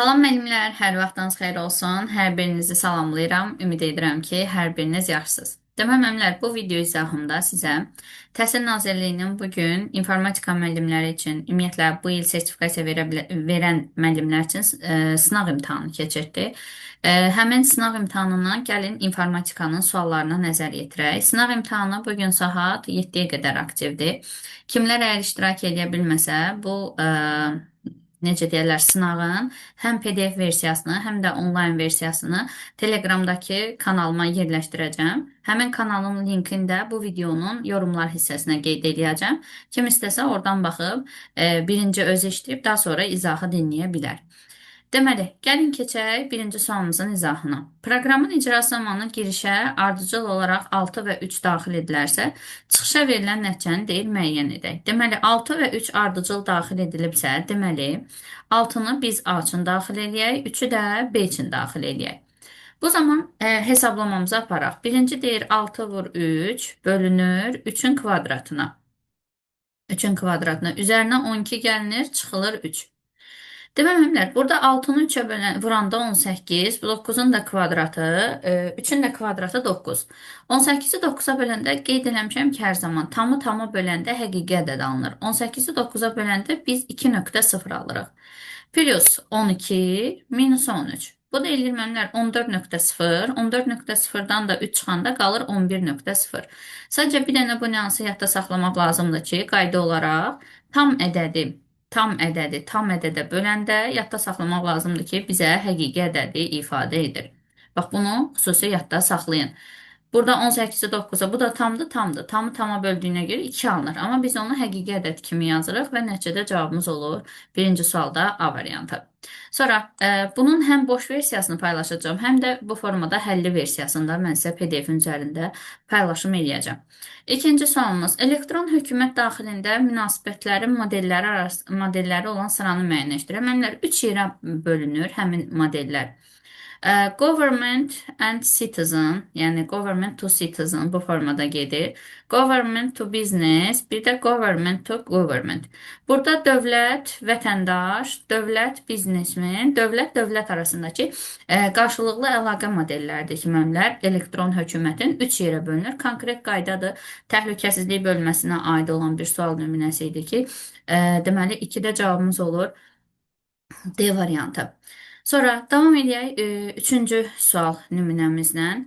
Salam müəllimlər, hər vaxtınız xeyir olsun. Hər birinizi salamlayıram. Ümid edirəm ki, hər biriniz yaxşısınız. Demək müəllimlər, bu video izahımda sizə Təhsil Nazirliyinin bu gün informatika müəllimləri üçün, ümumiyyətlə bu il sertifikasiya verən müəllimlər üçün sınaq imtahanı keçirdi. Həmin sınaq imtahanından gəlin informatikanın suallarına nəzər yetirək. Sınaq imtahanı bu gün saat 7-yə qədər aktivdir. Kimlər əgər iştirak edə bilməsə, bu necə deyirlər, sınağın həm PDF versiyasını, həm də onlayn versiyasını Telegramdakı kanalıma yerləşdirəcəm. Həmin kanalın linkini də bu videonun yorumlar hissəsinə qeyd edəcəm. Kim istəsə oradan baxıb birinci özü işləyib, daha sonra izahı dinləyə bilər. Deməli, gəlin keçək birinci sualımızın izahına. Proqramın icrası zamanı girişə ardıcıl olaraq 6 və 3 daxil edilərsə, çıxışa verilən nəticəni deyil müəyyən edək. Deməli, 6 və 3 ardıcıl daxil edilibsə, deməli, 6-nı biz A üçün daxil edək, 3-ü də B üçün daxil edək. Bu zaman hesablamamızı aparaq. Birinci deyir 6 vur 3 bölünür 3-ün kvadratına. 3-ün kvadratına. Üzərinə 12 gəlinir, çıxılır 3. Deməli, burada 6-nı 3-ə vuranda 18, 9-un da kvadratı, 3-ün də kvadratı 9. 18-i 9-a böləndə qeyd eləmişəm ki, hər zaman tamı tama böləndə həqiqi ədəd alınır. 18-i 9-a böləndə biz 2,0 alırıq. Plus 12 minus 13. Bu da eləyir müəllimlər 14,0. 14,0-dan da 3 çıxanda qalır 11,0. Sadəcə bir dənə bu nüansı yadda saxlamaq lazımdır ki, qayda olaraq tam ədədə böləndə yadda saxlamaq lazımdır ki, bizə həqiqi ədədi ifadə edir. Bax, bunu xüsusi yadda saxlayın. Burada 18-i 9-a, bu da tamdır, tamdır. Tamı tama böldüyünə görə 2 alınır. Amma biz onu həqiqi ədəd kimi yazırıq və nəticədə cavabımız olur birinci sualda A variantı. Sonra bunun həm boş versiyasını paylaşacağım, həm də bu formada həlli versiyasında mən sizə PDF-in üzərində paylaşım edəcəm. İkinci sualımız, elektron hökumət daxilində münasibətlərin modelləri olan sıranı müəyyənləşdirir. Mənlər 3 yerə bölünür həmin modellər. Government and citizen, yəni government to citizen bu formada gedir. Government to business, bir də government to government. Burada dövlət, vətəndaş, dövlət, biznesmen, dövlət arasındakı qarşılıqlı əlaqə modelləridir ki, müəllimlər elektron hökumətin 3 yerə bölünür. Konkret qaydadır. Təhlükəsizlik bölməsinə aid olan bir sual nümunəsi idi ki, deməli 2-də cavabımız olur D variantı. Sonra davam edək 3-cü sual nümunəmizlə.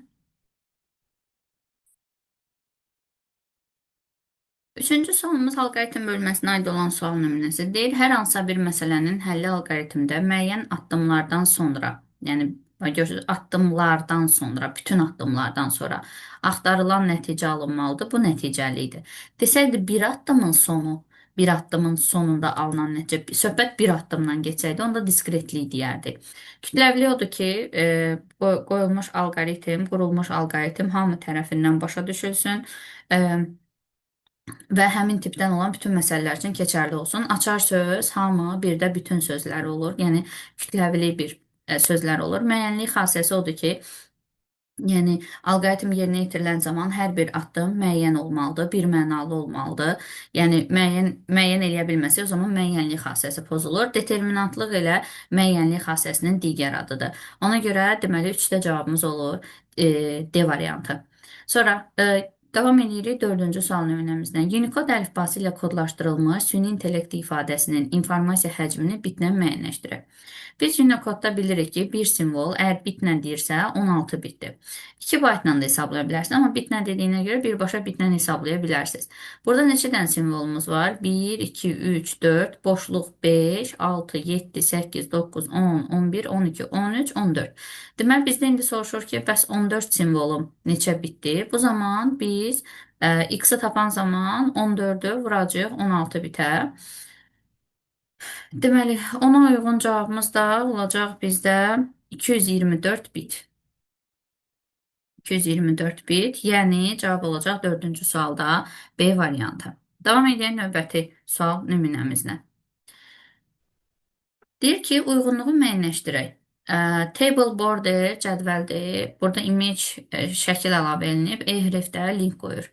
Üçüncü sualımız alqoritim bölməsinə aid olan sual nümunəsi deyil. Hər hansısa bir məsələnin həlli alqoritimdə müəyyən addımlardan sonra, yəni görürsünüz, addımlardan sonra, bütün addımlardan sonra axtarılan nəticə alınmalıdır. Bu nəticəli idi. Desəydi bir addımın sonu, bir addımın sonunda alınan nəticə, söhbət bir addımdan geçsəydi, onda diskretlik deyərdik. Kütləvli odur ki, qoyulmuş alqoritim, qurulmuş alqoritim hamı tərəfindən başa düşülsün və həmin tipdən olan bütün məsələlər üçün keçərli olsun. Açar söz, hamı, bir də bütün sözlər olur. Yəni, kütləvili bir sözlər olur. Müəyyənlik xassəsi odur ki, yəni alqoritim yerinə yetirilən zaman hər bir addım müəyyən olmalıdır, bir mənalı olmalıdır. Yəni müəyyən eləyə bilməsə, o zaman müəyyənlik xassəsi pozulur. Determinantlıq elə müəyyənlik xassəsinin digər adıdır. Ona görə deməli 3-də cavabımız olur D variantı. Sonra davam edirik 4-cü sual nümunəmizdən. Unicode əlifbası ilə kodlaşdırılmış süni intellekt ifadəsinin informasiya həcmini bitlə müəyyənləşdirir. Biz Unicode-da bilirik ki, bir simvol əgər bitlə deyirsə 16 bitdir. 2 baytla da hesablaya bilərsiniz, amma bitlə dediyinə görə birbaşa bitlə hesablaya bilərsiniz. Burada neçə dənə simvolumuz var? 1, 2, 3, 4, boşluq 5, 6, 7, 8, 9, 10, 11, 12, 13, 14. Deməli, bizdə indi soruşur ki, bəs 14 simvolum neçə bitdir? Bu zaman biz x-i tapan zaman 14-ü vuracaq 16 bitə. Deməli, ona uyğun cavabımız da olacaq bizdə 224 bit. 224 bit, yəni cavab olacaq 4-cü sualda B variantı. Davam edək növbəti sual nümunəmizlə. Deyir ki, uyğunluğu müəyyənləşdirək. Table border cədvəldir. Burada image şəkil əlavə edilib. Hrefdə link qoyur.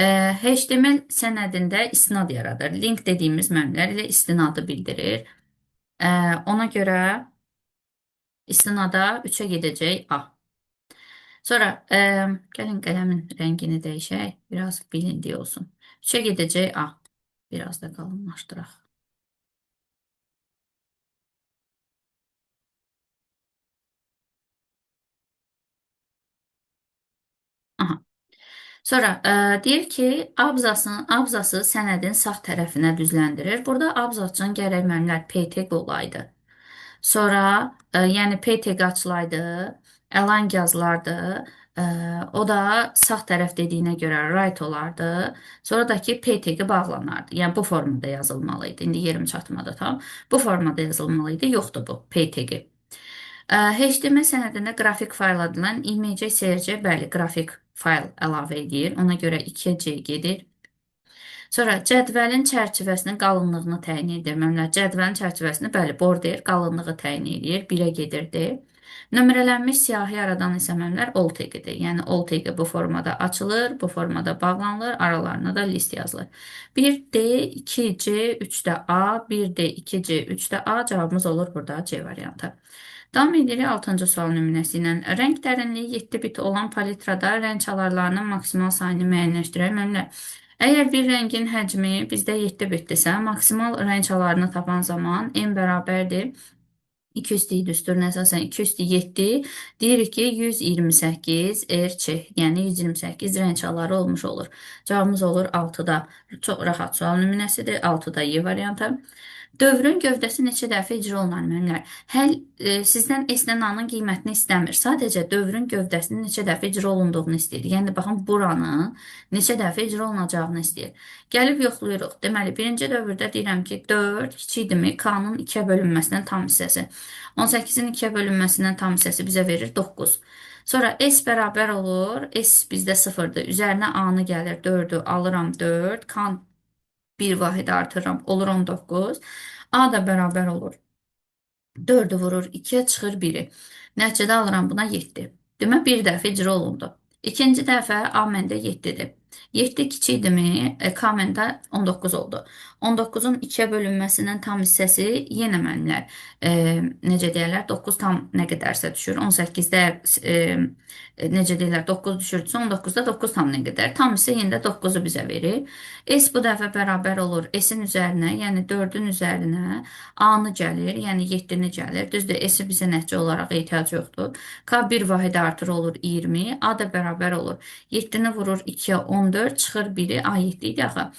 HTML sənədində istinad yaradır. Link dediyimiz mənbələr ilə istinadı bildirir. Ona görə İstinada 3'ə gedəcək A. Sonra gəlin qələmin rəngini dəyişək. Biraz bilindik olsun. 3'ə gedəcək A. Biraz da qalınlaşdıraq. Aha. Sonra deyir ki, abzası sənədin sağ tərəfinə düzləndirir. Burada abzasçının gərək müəllimlər PTQ olaydı. Sonra yəni PTQ açılaydı, əlang yazılardı. E, O da sağ tərəf dediyinə görə right olardı. Sonra da ki PTQ bağlanardı. Yəni bu formada yazılmalıydı. İndi yerim çatmadı tam. Bu formada yazılmalıydı. Yoxdur bu PTQ. HTML sənədində qrafik fayl adlanan imc.crc bəli, qrafik fayl əlavə edir. Ona görə 2C gedir. Sonra cədvəlin çərçivəsinin qalınlığını təyin edir. Məmlə cədvəlin çərçivəsini bəli, border qalınlığı təyin edir. 1-ə gedirdi. Nömrələnmiş siyahı yaradan isə məmlər Olteq-dir. Yəni Olteq bu formada açılır, bu formada bağlanılır, aralarına da list yazılır. 1D, 2C, 3də A, 1D, 2C, 3də A cavabımız olur burada C variantı. Davam edirik 6-cı sual nümunəsi ilə. Rəng dərinliyi 7 bit olan palitrada rəng çalarlarının maksimal sayını müəyyənləşdirək. Məmlə, əgər bir rəngin həcmi bizdə 7 bitdirsə, maksimal rəng çalarını tapan zaman n bərabərdir 2 üstü düsturuna əsasən 2 üstü 7 deyirik ki 128 RÇ, yəni 128 rəng çaları olmuş olur. Cavabımız olur 6-da. Çox rahat sual nümunəsidir. 6-da Y variantı. Dövrün gövdəsi neçə dəfə icra olunan müəllimlər? Həll sizdən S-nin qiymətini istəmir. Sadəcə dövrün gövdəsinin neçə dəfə icra olunduğunu istəyir. Yəni baxın buranı neçə dəfə icra olunacağını istəyir. Gəlib yoxlayırıq. Deməli, birinci dövrdə deyirəm ki 4 kiçikdirmi K-nın 2-yə bölünməsindən tam hissəsi. 18-in 2-yə bölünməsindən tam hissəsi bizə verir 9. Sonra S bərabər olur. S bizdə 0-dır. Üzərinə A-nı gəlir 4-ü alıram 4. K bir vahid artırıram olur 19. A da bərabər olur. 4'ü vurur 2'ye çıxır 1'i. Nəticədə alıram buna 7. Demə bir dəfə icra olundu. İkinci dəfə A məndə 7-dir. 7 kiçikdirmi? K məndə 19 oldu. 19-un 2-yə bölünməsinin tam hissəsi yenə mənlər. Necə deyirlər? 9 tam nə qədərsə düşür. 18-də necə deyirlər? 9 düşürdüsə 19-da 9 tam nə qədər? Tam hissə yenə də 9-u bizə verir. S bu dəfə bərabər olur S-in üzərinə, yəni 4-ün üzərinə A-nı gəlir, yəni 7-ni gəlir. Düzdür, S-i bizə nəticə olaraq ehtiyac yoxdur. K bir vahid artır olur 20, A da bərabər olur. 7-ni vurur 2-yə 14, çıxır 1-i, A 7 idi axı.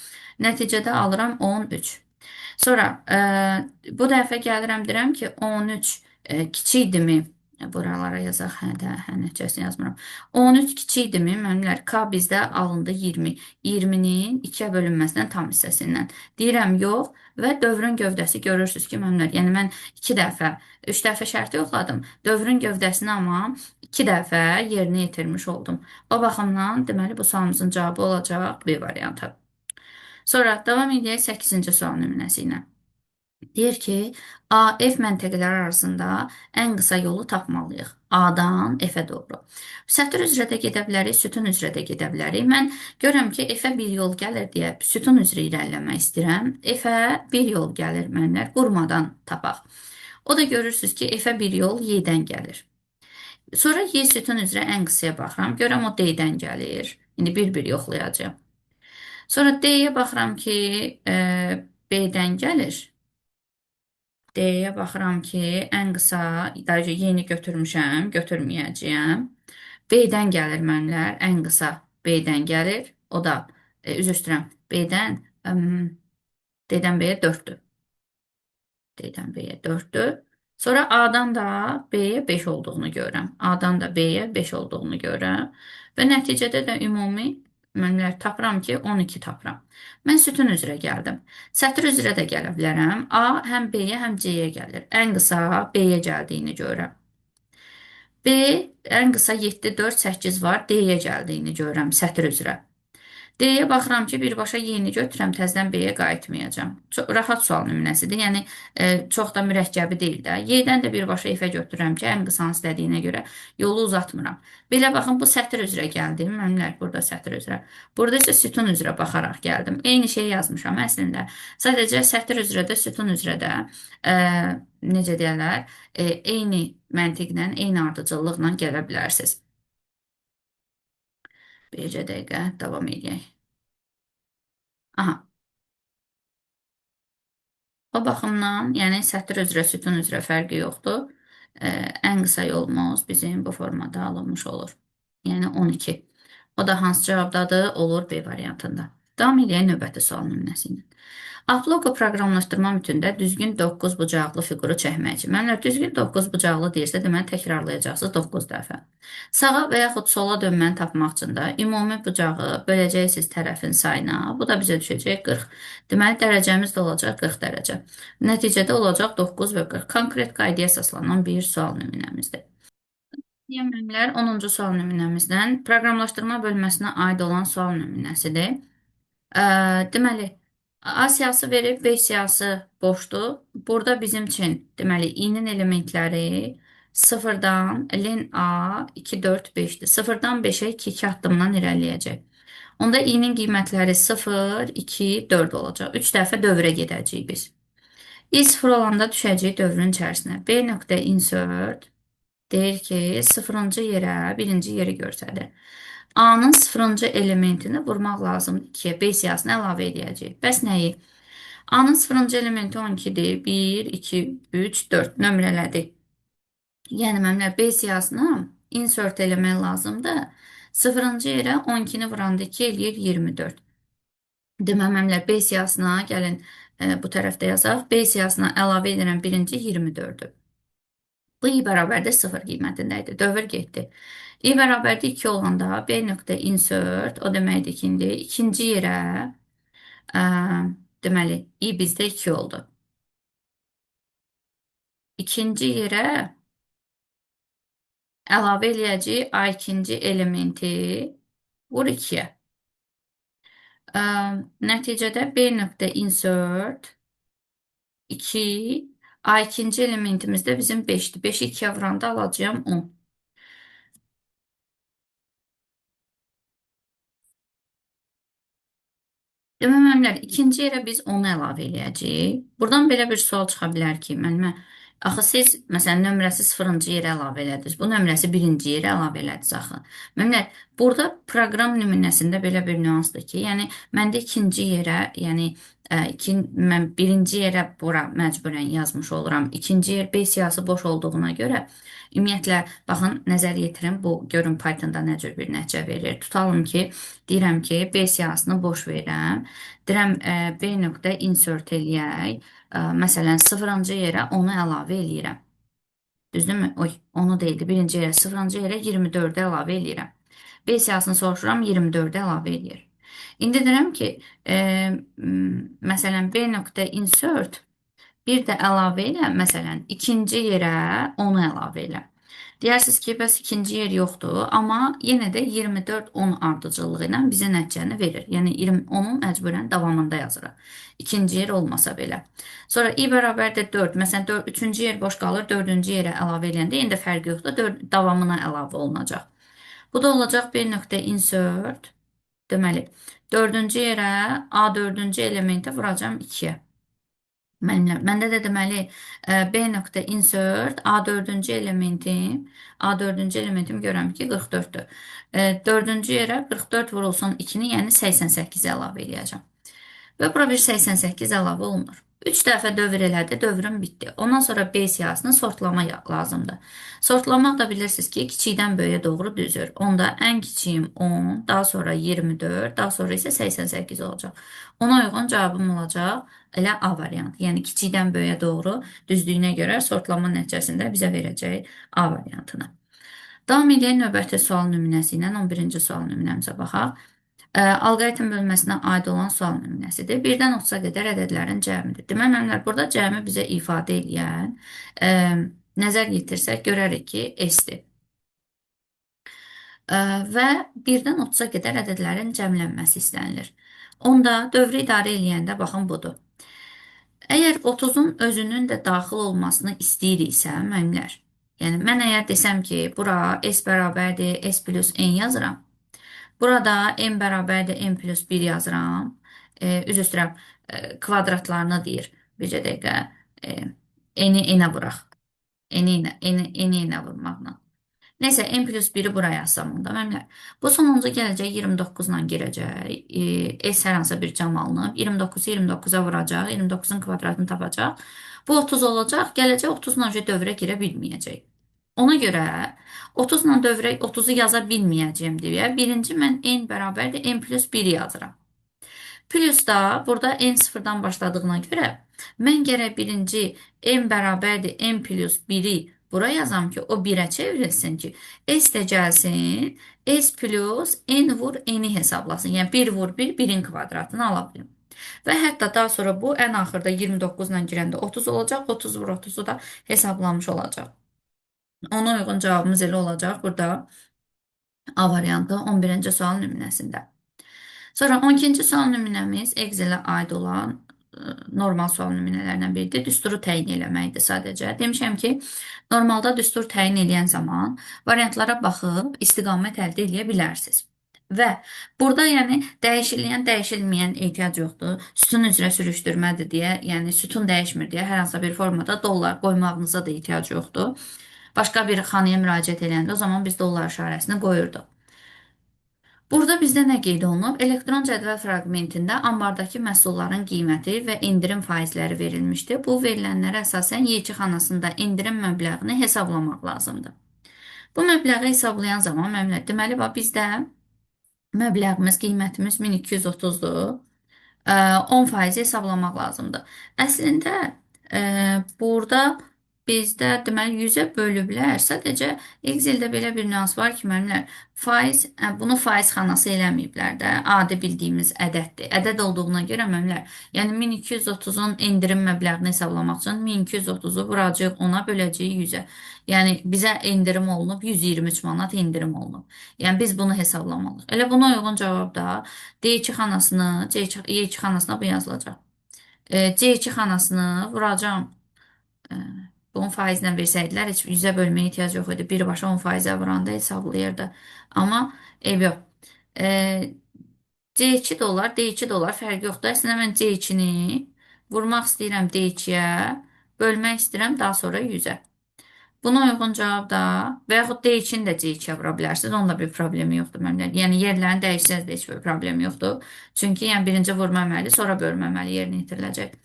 Nəticədə alıram 13. Sonra bu dəfə gəlirəm deyirəm ki 13 kiçikdirmi? Buralara yazaq, hə də, hə nəticəsini yazmıram. 13 kiçikdirmi? Müəllimlər, K bizdə alındı 20. 20-nin 2-yə bölünməsindən tam hissəsindən. Deyirəm yox və dövrün gövdəsi görürsünüz ki, müəllimlər, yəni mən 2 dəfə, 3 dəfə şərti yoxladım. Dövrün gövdəsini amma 2 dəfə yerinə yetirmiş oldum. O baxımdan deməli bu sualımızın cavabı olacaq B variantı. Sonra davam edək 8-ci sual nümunəsi ilə. Deyir ki, A, F məntəqələri arasında ən qısa yolu tapmalıyıq. A-dan F-ə doğru. Sətr üzrə də gedə bilərik, sütun üzrə də gedə bilərik. Mən görürəm ki, F-ə bir yol gəlir deyə sütun üzrə irəliləmək istəyirəm. F-ə bir yol gəlir mənlər, qurmadan tapaq. O da görürsünüz ki, F-ə bir yol Y-dən gəlir. Sonra Y sütun üzrə ən qısaya baxıram. Görəm o D-dən gəlir. İndi bir-bir yoxlayacağım. Sonra D-yə baxıram ki, B-dən gəlir. D-yə baxıram ki, ən qısa, daha yeni götürmüşəm, götürməyəcəyəm. B-dən gəlir mənlər, ən qısa B-dən gəlir. O da, üzr istəyirəm, B-dən, D-dən B-yə 4-dür. D-dən B-yə 4-dür. Sonra A-dan da B-yə 5 olduğunu görürəm. A-dan da B-yə 5 olduğunu görürəm. Və nəticədə də ümumi mənlər tapıram ki, 12 tapıram. Mən sütun üzrə gəldim. Sətr üzrə də gələ bilərəm. A həm B-yə, həm C-yə gəlir. Ən qısa B-yə gəldiyini görürəm. B ən qısa 7, 4, 8 var. D-yə gəldiyini görürəm sətr üzrə. D-yə baxıram ki, birbaşa Y-ni götürürəm, təzədən B-yə qayıtmayacağam. Çox rahat sual nümunəsidir. Yəni çox da mürəkkəbi deyil də. Y-dən də birbaşa F-ə götürürəm ki, ən qısanı istədiyinə görə yolu uzatmıram. Belə baxın, bu sətr üzrə gəldim. Müəllimlər, burada sətr üzrə. Burada isə sütun üzrə baxaraq gəldim. Eyni şey yazmışam əslində. Sadəcə sətr üzrə də, sütun üzrə də e, necə deyirlər, eyni məntiqlə, eyni ardıcıllıqla gələ bilərsiniz. Bircə dəqiqə davam edək. Aha. O baxımdan, yəni sətr üzrə, sütun üzrə fərqi yoxdur. Ən qısa yolumuz bizim bu formada alınmış olur. Yəni 12. O da hansı cavabdadır? Olur B variantında. Davam edək növbəti sual nümunəsi ilə. Aploqa proqramlaşdırma mütündə düzgün 9 bucaqlı fiquru çəkmək üçün. Mənlər düzgün 9 bucaqlı deyirsə, deməli təkrarlayacaqsınız 9 dəfə. Sağa və yaxud sola dönməni tapmaq üçün də ümumi bucağı böləcəksiniz tərəfin sayına. Bu da bizə düşəcək 40. Deməli dərəcəmiz də olacaq 40 dərəcə. Nəticədə olacaq 9 və 40. Konkret qaydaya əsaslanan bir sual nümunəmizdir. Müəllimlər 10-cu sual nümunəmizdən proqramlaşdırma bölməsinə aid olan sual nümunəsidir. Deməli, A siyahısı verib, B siyahısı boşdur. Burada bizim üçün, deməli, i-nin elementləri sıfırdan, len A 2, 4, 5-dir. Sıfırdan 5-ə 2 addımdan irəliləyəcək. Onda i-nin qiymətləri 0, 2, 4 olacaq. 3 dəfə dövrə gedəcəyik biz. I 0 olanda düşəcəyik dövrün içərisinə. B nöqtə insert deyir ki, sıfırıncı yerə birinci yeri göstərir. A-nın sıfırıncı elementini vurmaq lazımdır ki, B siyahısını əlavə edəcəyik. Bəs nəyi? A-nın sıfırıncı elementi 12-dir. 1, 2, 3, 4 nömrələdik. Yəni, mənimlə B siyahısına insert eləmək lazımdır. Sıfırıncı yerə 12-ni vuranda 2 eləyir 24. Deməli, mənimlə B siyahısına gəlin bu tərəfdə yazaq. B siyahısına əlavə edirəm birinci 24-dür. Bu i bərabərdir 0 qiymətində idi. Dövr getdi. I bərabərdir 2 olanda B nöqtə insert, o deməkdir ki, indi ikinci yerə ə, deməli, i bizdə 2 oldu. İkinci yerə əlavə eləyəcək A ikinci elementi vur 2-yə. Nəticədə B nöqtə insert 2, A ikinci elementimiz də bizim 5-dir. 5-i 2-yə vuranda alacağım 10. Deməli, müəllimlər, ikinci yerə biz onu əlavə eləyəcəyik. Buradan belə bir sual çıxa bilər ki, müəllimə, axı siz, məsələn, nömrəsi 0-cı yerə əlavə elədiniz. Bu nömrəsi 1-ci yerə əlavə elədiniz axı. Müəllimlər, burada proqram nümunəsində belə bir nüansdır ki, yəni məndə ikinci yerə, yəni mən birinci yerə bura məcburən yazmış oluram. İkinci yer B siyahısı boş olduğuna görə ümumiyyətlə, baxın, nəzər yetirin, bu görün Pythonda nə cür bir nəticə verir. Tutalım ki, deyirəm ki, B siyahısını boş verirəm. Deyirəm, B nöqtə insert eləyək. Məsələn, 0-cı yerə onu əlavə eləyirəm. Düzdürmü? Oy, onu deyildi. Birinci yerə 0-cı yerə 24-ə əlavə eləyirəm. B siyahısını soruşuram, 24-ə əlavə eləyir. İndi deyirəm ki, məsələn, B nöqtə insert bir də əlavə elə, məsələn, ikinci yerə onu əlavə elə. Deyirsiniz ki, bəs ikinci yer yoxdur, amma yenə də 24-10 ardıcıllığı ilə bizə nəticəni verir. Yəni, 10-un məcburən davamında yazırıq. İkinci yer olmasa belə. Sonra i bərabərdir 4. Məsələn, 3-cü yer boş qalır, 4-cü yerə əlavə eləyəndə yenə də fərqi yoxdur, davamına əlavə olunacaq. Bu da olacaq bir nöqtə insert. Deməli, 4-cü yerə A4-cü elementi vuracam 2-yə. Məndə də deməli B nöqtə insert A4-cü elementim görürəm ki 44-dür. 4-cü yerə 44 vurulsun 2-ni, yəni 88 əlavə eləyəcəm. Və bura bir 88 əlavə olunur. 3 dəfə dövr elədi, dövrüm bitdi. Ondan sonra B siyahısını sortlama lazımdır. Sortlamaq da bilirsiniz ki, kiçikdən böyüyə doğru düzür. Onda ən kiçiyim 10, daha sonra 24, daha sonra isə 88 olacaq. Ona uyğun cavabım olacaq elə A variantı. Yəni kiçikdən böyüyə doğru düzdüyünə görə sortlama nəticəsində bizə verəcək A variantını. Davam edək növbəti sual nümunəsi ilə 11-ci sual nümunəmizə baxaq. Alqoritm bölməsinə aid olan sual nümunəsidir. 1-dən 30-a qədər ədədlərin cəmidir. Deməli, müəllimlər, burada cəmi bizə ifadə edən nəzər yetirsək, görərik ki, S-dir. və 1-dən 30-a qədər ədədlərin cəmlənməsi istənilir. Onda dövrü idarə eləyəndə baxın budur. Əgər 30-un özünün də daxil olmasını istəyiriksə, müəllimlər, yəni mən əgər desəm ki, bura S bərabərdir, S plus N yazıram, burada N bərabərdir, N plus 1 yazıram, üzr istəyirəm, kvadratlarını deyir, bircə dəqiqə, N-i N-ə vuraq, N-i N-ə vurmaqla. Neysə, n plus 1-i buraya yazsam onda məmlər. Bu sonuncu gələcək 29 ilə girəcək. S hər hansısa bir cəm alınıb. 29-u 29-a vuracaq. 29-un kvadratını tapacaq. Bu 30 olacaq. Gələcək 30 ilə dövrə girə bilməyəcək. Ona görə 30 ilə dövrə 30-u yaza bilməyəcəyim deyə birinci mən n bərabərdir n plus 1 yazıram. Plus da burada n sıfırdan başladığına görə mən gərək birinci n bərabərdir n plus 1-i bura yazam ki, o 1-ə çevrilsin ki, s də gəlsin, s plus n vur n-i hesablasın. Yəni 1 vur 1, 1-in kvadratını ala bilim. Və hətta daha sonra bu ən axırda 29 ilə girəndə 30 olacaq, 30 vur 30-u da hesablamış olacaq. Ona uyğun cavabımız elə olacaq burada A variantı 11-ci sual nümunəsində. Sonra 12-ci sual nümunəmiz Excel-ə aid olan normal sual nümunələrindən biridir. Düsturu təyin eləməkdir sadəcə. Demişəm ki, normalda düstur təyin eləyən zaman variantlara baxıb istiqamət əldə edə bilərsiniz. Və burada yəni dəyişilən, dəyişilməyən ehtiyac yoxdur. Sütun üzrə sürüşdürmədir deyə, yəni sütun dəyişmir deyə hər hansı bir formada dollar qoymağınıza da ehtiyac yoxdur. Başqa bir xanaya müraciət edəndə o zaman biz dollar işarəsini qoyurduq. Burada bizdə nə qeyd olunub? Elektron cədvəl fraqmentində ambardakı məhsulların qiyməti və endirim faizləri verilmişdir. Bu verilənlərə əsasən Y2 xanasında endirim məbləğini hesablamaq lazımdır. Bu məbləği hesablayan zaman deməli bizdə məbləğimiz, qiymətimiz 1230-dur. 10% hesablamaq lazımdır. Əslində burada bizdə deməli 100-ə bölüblər. Sadəcə Excel-də belə bir nüans var ki, müəllimlər, faiz bunu faiz xanası eləməyiblər də. Adi bildiyimiz ədəddir. Ədəd olduğuna görə müəllimlər, yəni 1230-un endirim məbləğini hesablamaq üçün 1230-u vuracağıq, ona böləcəyik 100-ə. Yəni bizə endirim olunub 123 manat endirim olunub. Yəni biz bunu hesablamalıyıq. Elə buna uyğun cavab da D2 xanasını, Y2 xanasına bu yazılacaq. C2 xanasını vuracağım. Bunun faizindən versəydilər, heç 100-ə bölməyə ehtiyac yox idi. Birbaşa 10%-ə vuranda hesablayırdı. Amma ev yox. C2 dollar, D2 dollar fərqi yoxdur. Əslində mən C2-ni vurmaq istəyirəm D2-yə, bölmək istəyirəm daha sonra 100-ə. Buna uyğun cavab da və yaxud D2-ni də C2-yə vura bilərsiniz. Onda bir problemi yoxdur məmlələr. Yəni yerlərini dəyişsəniz də heç bir problemi yoxdur. Çünki yəni birinci vurma əməli, sonra bölmə əməli yerinə yetiriləcək.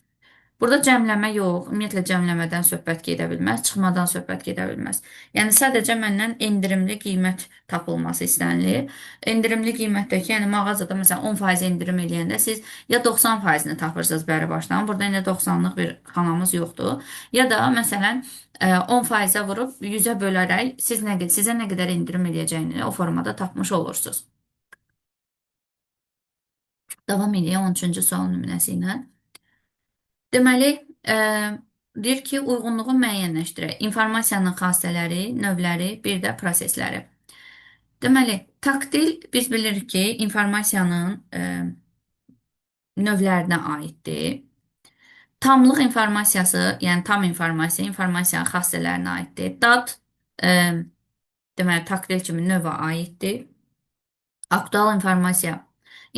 Burada cəmləmə yox, ümumiyyətlə cəmləmədən söhbət gedə bilməz, çıxmadan söhbət gedə bilməz. Yəni sadəcə məndən endirimli qiymət tapılması istənilir. Endirimli qiymətdəki, yəni mağazada məsələn 10% endirim eləyəndə siz ya 90%-ni tapırsınız bəri başdan. Burada indi 90-lıq bir xanamız yoxdur. Ya da məsələn 10%-ə vurub 100-ə bölərək sizə nə qədər endirim eləyəcəyini o formada tapmış olursunuz. Davam edək 13-cü sual nümunəsi ilə. Deməli, deyir ki, uyğunluğu müəyyənləşdirək. İnformasiyanın xassələri, növləri, bir də prosesləri. Deməli, taktil biz bilirik ki, informasiyanın növlərinə aiddir. Tamlıq informasiyası, yəni tam informasiya, informasiyanın xassələrinə aiddir. Dad, deməli, taktil kimi növə aiddir. Aktual informasiya,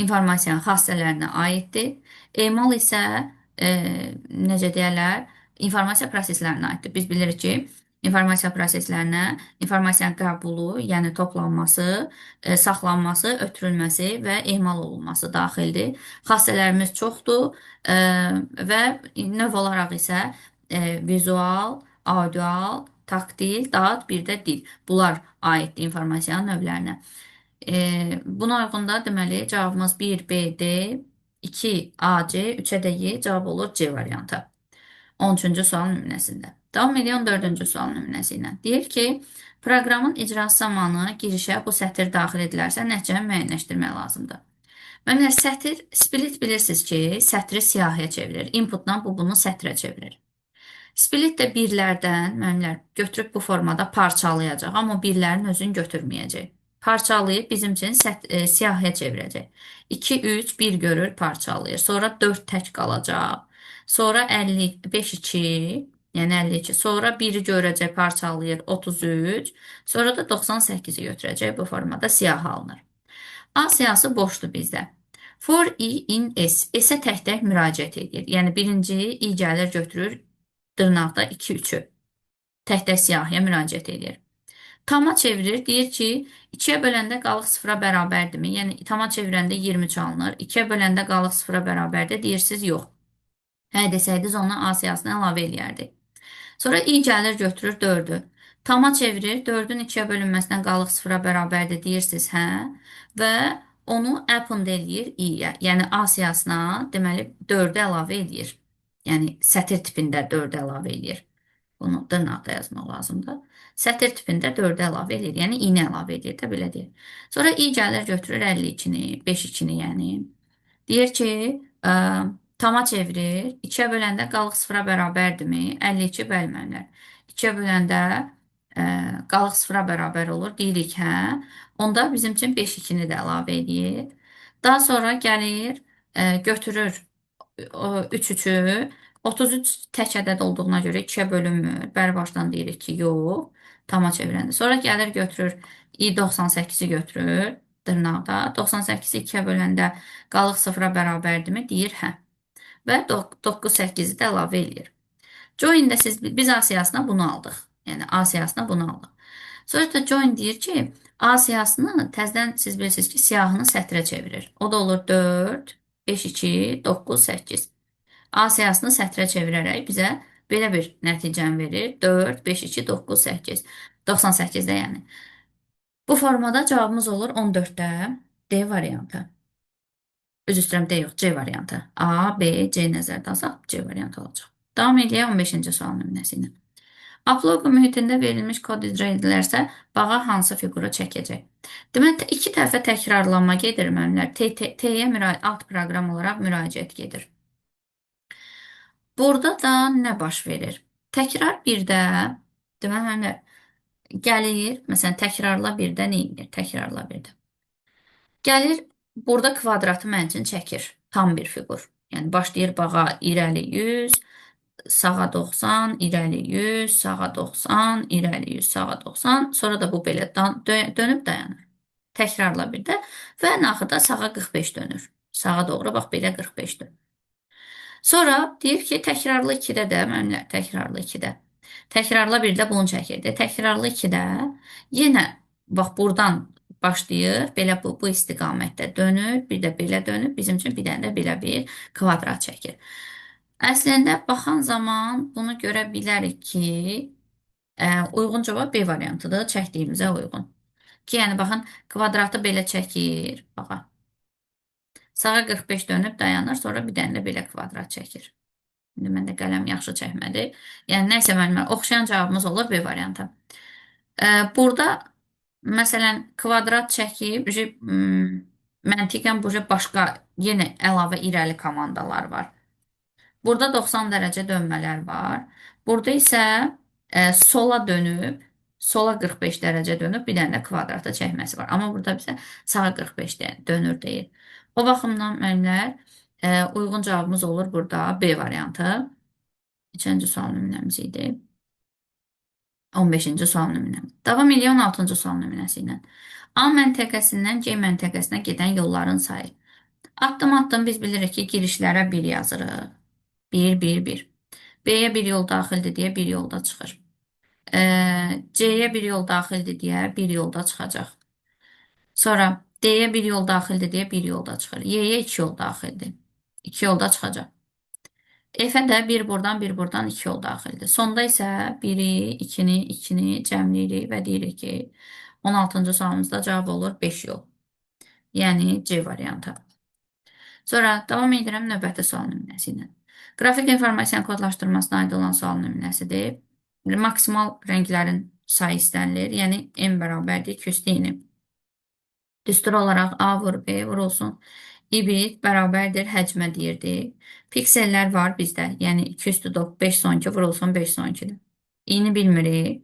informasiyanın xassələrinə aiddir. Emal isə necə deyərlər, informasiya proseslərinə aiddir. Biz bilirik ki, informasiya proseslərinə informasiyanın qəbulu, yəni toplanması, saxlanması, ötürülməsi və ehmal olunması daxildir. Xassələrimiz çoxdur və növ olaraq isə vizual, audial, taktil, dad, bir də dil. Bunlar aiddir informasiyanın növlərinə. Buna uyğun da deməli cavabımız 1 B, D, 2 A, C, 3-ə də Y, cavab olur C variantı. 13-cü sual nümunəsində. Davam edən 14-cü sual nümunəsi ilə. Deyir ki, proqramın icrası zamanı girişə bu sətr daxil edilərsə, nəticəni müəyyənləşdirmək lazımdır. Müəllimlər, sətr, split bilirsiniz ki, sətri siyahıya çevirir. Inputdan bu bunu sətrə çevirir. Split də birlərdən, müəllimlər, götürüb bu formada parçalayacaq, amma birlərin özünü götürməyəcək. parçalayıb bizim üçün siyahıya çevirəcək. 2, 3, 1 görür, parçalayır. Sonra 4 tək qalacaq. Sonra 55, 2, yəni 52. Sonra 1-i görəcək, parçalayır, 33. Sonra da 98-i götürəcək. Bu formada siyahı alınır. A siyahısı boşdur bizdə. For I in S. S-ə tək-tək müraciət edir. Yəni birinci I gəlir götürür dırnaqda 2, 3-ü. Tək-tək siyahıya müraciət edir. Tama çevirir. Deyir ki, 2-yə böləndə qalıq 0-a bərabərdirmi? Yəni tama çevirəndə 20 çalınır. 2-yə böləndə qalıq 0-a bərabərdir. Deyirsiniz, yox. Hə desəydiniz ona A siyahısını əlavə eləyərdik. Sonra i gəlir götürür 4-ü. Tama çevirir. 4-ün 2-yə bölünməsindən qalıq 0-a bərabərdir deyirsiniz, hə? Və onu append eləyir i-yə. Yəni A siyahısına deməli 4-ü əlavə eləyir. Yəni sətir tipində 4-ü əlavə eləyir. Bunu dırnaqda yazmaq lazımdır. Sətir tipində 4-ü əlavə edir. Yəni i-ni əlavə edir də belə deyir. Sonra i gəlir götürür 52-ni, 5-2-ni yəni. Deyir ki, tama çevirir. 2-yə böləndə qalıq 0-a bərabərdirmi? 52 bölmənlər. 2-yə böləndə qalıq 0-a bərabər olur. Deyirik, hə. Onda bizim üçün 5-2-ni də əlavə edir. Daha sonra gəlir, götürür 3-3-ü. 33 tək ədəd olduğuna görə 2-yə bölünmür. Bəri başdan deyirik ki, yox. Tama çevirəndə. Sonra gəlir götürür i98-i götürür dırnaqda. 98-i 2-yə böləndə qalıq 0-a bərabərdirmi? Deyir, hə. Və 9-8-i də əlavə eləyir. Join-də biz A siyahısına bunu aldıq. Yəni A siyahısına bunu aldıq. Sonra da join deyir ki, A siyahısını təzədən siz bilirsiniz ki, siyahını sətrə çevirir. O da olur 4, 5, 2, 9, 8. A siyahısını sətrə çevirərək bizə belə bir nəticəni verir. 4, 5, 2, 9, 8. 98-də yəni. Bu formada cavabımız olur 14-də D variantı. Üzr istəyirəm, D yox, C variantı. A, B, C nəzərdə alsaq C variantı olacaq. Davam edək 15-ci sual nümunəsi ilə. Upload mühitində verilmiş kod icra edilərsə, bağa hansı fiquru çəkəcək? Demək, iki tərəfə təkrarlanma gedir müəllimlər. T-yə alt proqram olaraq müraciət gedir. Burada da nə baş verir? Təkrar 1-də, demək, müəllimlər, gəlir, məsələn, təkrarla 1-də nə edir? Təkrarla 1-də. Gəlir, burada kvadratı mənim üçün çəkir. Tam bir fiqur. Yəni, başlayır bağa irəli 100, sağa 90, irəli 100, sağa 90, irəli 100, sağa 90. Sonra da bu belə dönüb dayanır. Təkrarla bir də və axırda sağa 45 dönür. Sağa doğru bax belə 45-dür. Sonra deyir ki, təkrarlı 2-də də, müəllimlər, təkrarlı 2-də. Təkrarla 1-də bunu çəkirdi. Təkrarlı 2-də yenə bax buradan başlayır, belə bu istiqamətdə dönür, bir də belə dönüb, bizim üçün bir dənə də belə bir kvadrat çəkir. Əslində, baxan zaman bunu görə bilərik ki, uyğun cavab B variantıdır, çəkdiyimizə uyğun. Ki, yəni, baxın, kvadratı belə çəkir, baxa. Sağa 45 dönüb dayanır, sonra bir dənə də belə kvadrat çəkir. İndi məndə qələm yaxşı çəkmədi. Yəni, nəysə müəllimlər, oxşayan cavabımız olur B variantı. Burada, məsələn, kvadrat çəkib, məntiqən başqa yenə əlavə irəli komandalar var. Burada 90 dərəcə dönmələr var. Burada isə sola dönüb, sola 45 dərəcə dönüb, bir dənə də kvadrata çəkməsi var. Amma burada bizə sağa 45 dönür deyir. O baxımdan müəllimlər, uyğun cavabımız olur burada B variantı. 3-cü sual nümunəmiz idi. 15-ci sual nümunəmiz. Davam edən 16-cı sual nümunəsi ilə. A məntəqəsindən C məntəqəsinə gedən yolların sayı. Addım-addım biz bilirik ki, girişlərə 1 yazırıq. 1, 1, 1. B-yə bir yol daxildir deyə bir yolda çıxır. C-yə bir yol daxildir deyə bir yolda çıxacaq. Sonra D-yə bir yol daxildir deyə bir yolda çıxır. Y-yə 2 yol daxildir. 2 yolda çıxacaq. F-ə də bir buradan 2 yol daxildir. Sonda isə 1-i, 2-ni, 2-ni cəmləyirik və deyirik ki, 16-cı sualımızda cavab olur 5 yol. Yəni C variantı. Sonra davam edirəm növbəti sual nümunəsi ilə. Qrafik informasiyanın kodlaşdırmasına aid olan sual nümunəsidir. Maksimal rənglərin sayı istənilir. Yəni, n bərabərdir 2 üstü n. Düstur olaraq A vur B vurulsun. İbit bərabərdir həcmə deyirdi. Piksellər var bizdə. Yəni, 2 üstü 5 son 2 vurulsun 5 son 2-dir. İni bilmirik.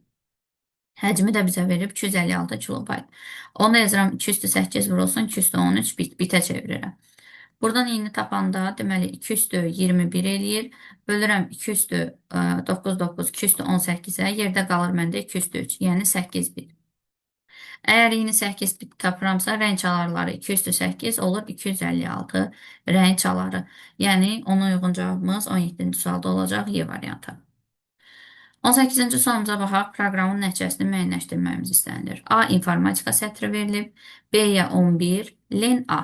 Həcmi də bizə verib 256 kilobayt. Onu yazıram 2 üstü 8 vurulsun 2 üstü 13 bitə çevirirəm. Buradan i'ni tapanda deməli 2 üstü 21 eləyir. Bölürəm 2 üstü 9 9 2 üstü 18-ə. Yerdə qalır məndə 2 üstü 3, yəni 8 bit. Əgər i'ni 8 bit tapıramsa, rəng çalarları 2 üstü 8 olur 256 rəng çaları. Yəni ona uyğun cavabımız 17-ci sualda olacaq Y variantı. 18-ci sualımıza baxaq. Proqramın nəticəsini müəyyənləşdirməyimiz istənilir. A. İnformatika sətri verilib. B-yə 11, len A.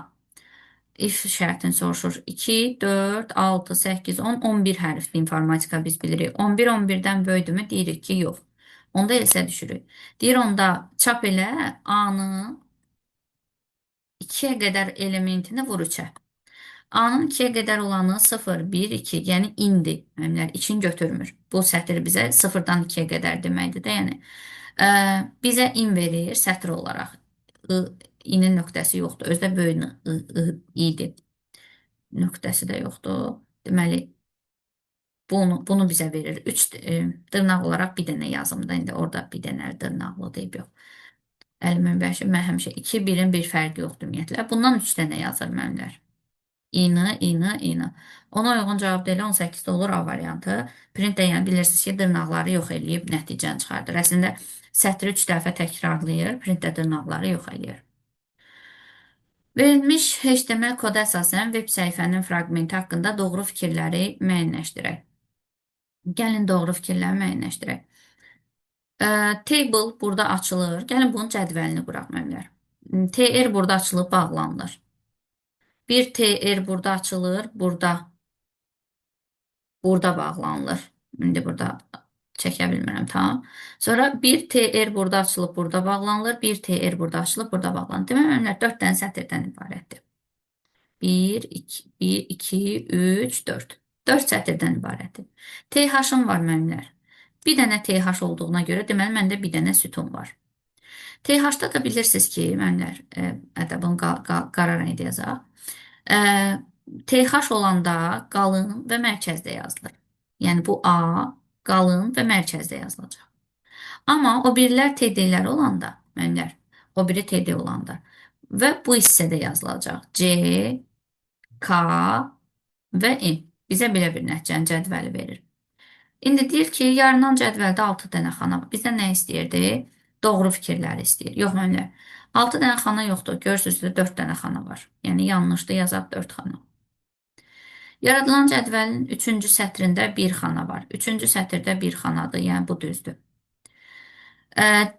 If şərtini soruşur. 2, 4, 6, 8, 10, 11 hərfli informatika biz bilirik. 11, 11-dən böyüdümü deyirik ki, yox. Onda elsə düşürük. Deyir onda çap elə A-nı 2-yə qədər elementini vur 3-ə. A-nın 2-yə qədər olanı 0, 1, 2, yəni indi. Müəllimlər için götürmür. Bu sətr bizə 0-dan 2-yə qədər deməkdir də, yəni. Bizə in verir sətr olaraq. İnin nöqtəsi yoxdur. Özdə böyük idi. Nöqtəsi də yoxdur. Deməli, bunu bizə verir. 3 dırnaq olaraq bir dənə yazımda. İndi orada bir dənə dırnaqlı deyib yox. Əlimin bəşi, mən həmişə 2, 1-in bir fərqi yoxdur ümumiyyətlə. Bundan 3 dənə yazır müəllimlər. İynı, iynı, iynı. Ona uyğun cavab da elə 18-də olur A variantı. Print də yəni bilirsiniz ki, dırnaqları yox eləyib nəticəni çıxardır. Əslində sətri 3 dəfə təkrarlayır, print də dırnaqları yox eləyir. Verilmiş HTML koda əsasən veb səhifənin fraqmenti haqqında doğru fikirləri müəyyənləşdirək. Gəlin doğru fikirləri müəyyənləşdirək. Table burada açılır. Gəlin bunun cədvəlini quraq müəllimlər. TR burada açılıb bağlanılır. Bir TR burada açılır, burada bağlanılır. İndi burada çəkə bilmirəm, tamam. Sonra bir TR burada açılıb, burada bağlanılır. Bir TR burada açılıb, burada bağlanılır. Demək, 4 dənə sətirdən ibarətdir. 1, 2, 3, 4. 4 sətirdən ibarətdir. TH-ım var müəllimlər. Bir dənə TH olduğuna görə, deməli, məndə bir dənə sütun var. TH-da da bilirsiniz ki, müəllimlər, ədəbin qara rəngdə yazaq. TH olanda qalın və mərkəzdə yazılır. Yəni bu A qalın və mərkəzdə yazılacaq. Amma o birilər TD-lər olanda, müəllimlər, o biri TD olanda və bu hissədə yazılacaq. C, K və M. Bizə belə bir nəticənin cədvəli verir. İndi deyir ki, yarınan cədvəldə 6 dənə xana var. Bizdən nə istəyirdi? Doğru fikirləri istəyir. Yox, müəllimlər. 6 dənə xana yoxdur. Görürsünüz də 4 dənə xana var. Yəni yanlışdır, yazaq 4 xana. Yaradılan cədvəlin 3-cü sətrində bir xana var. 3-cü sətirdə bir xanadır, yəni bu düzdür.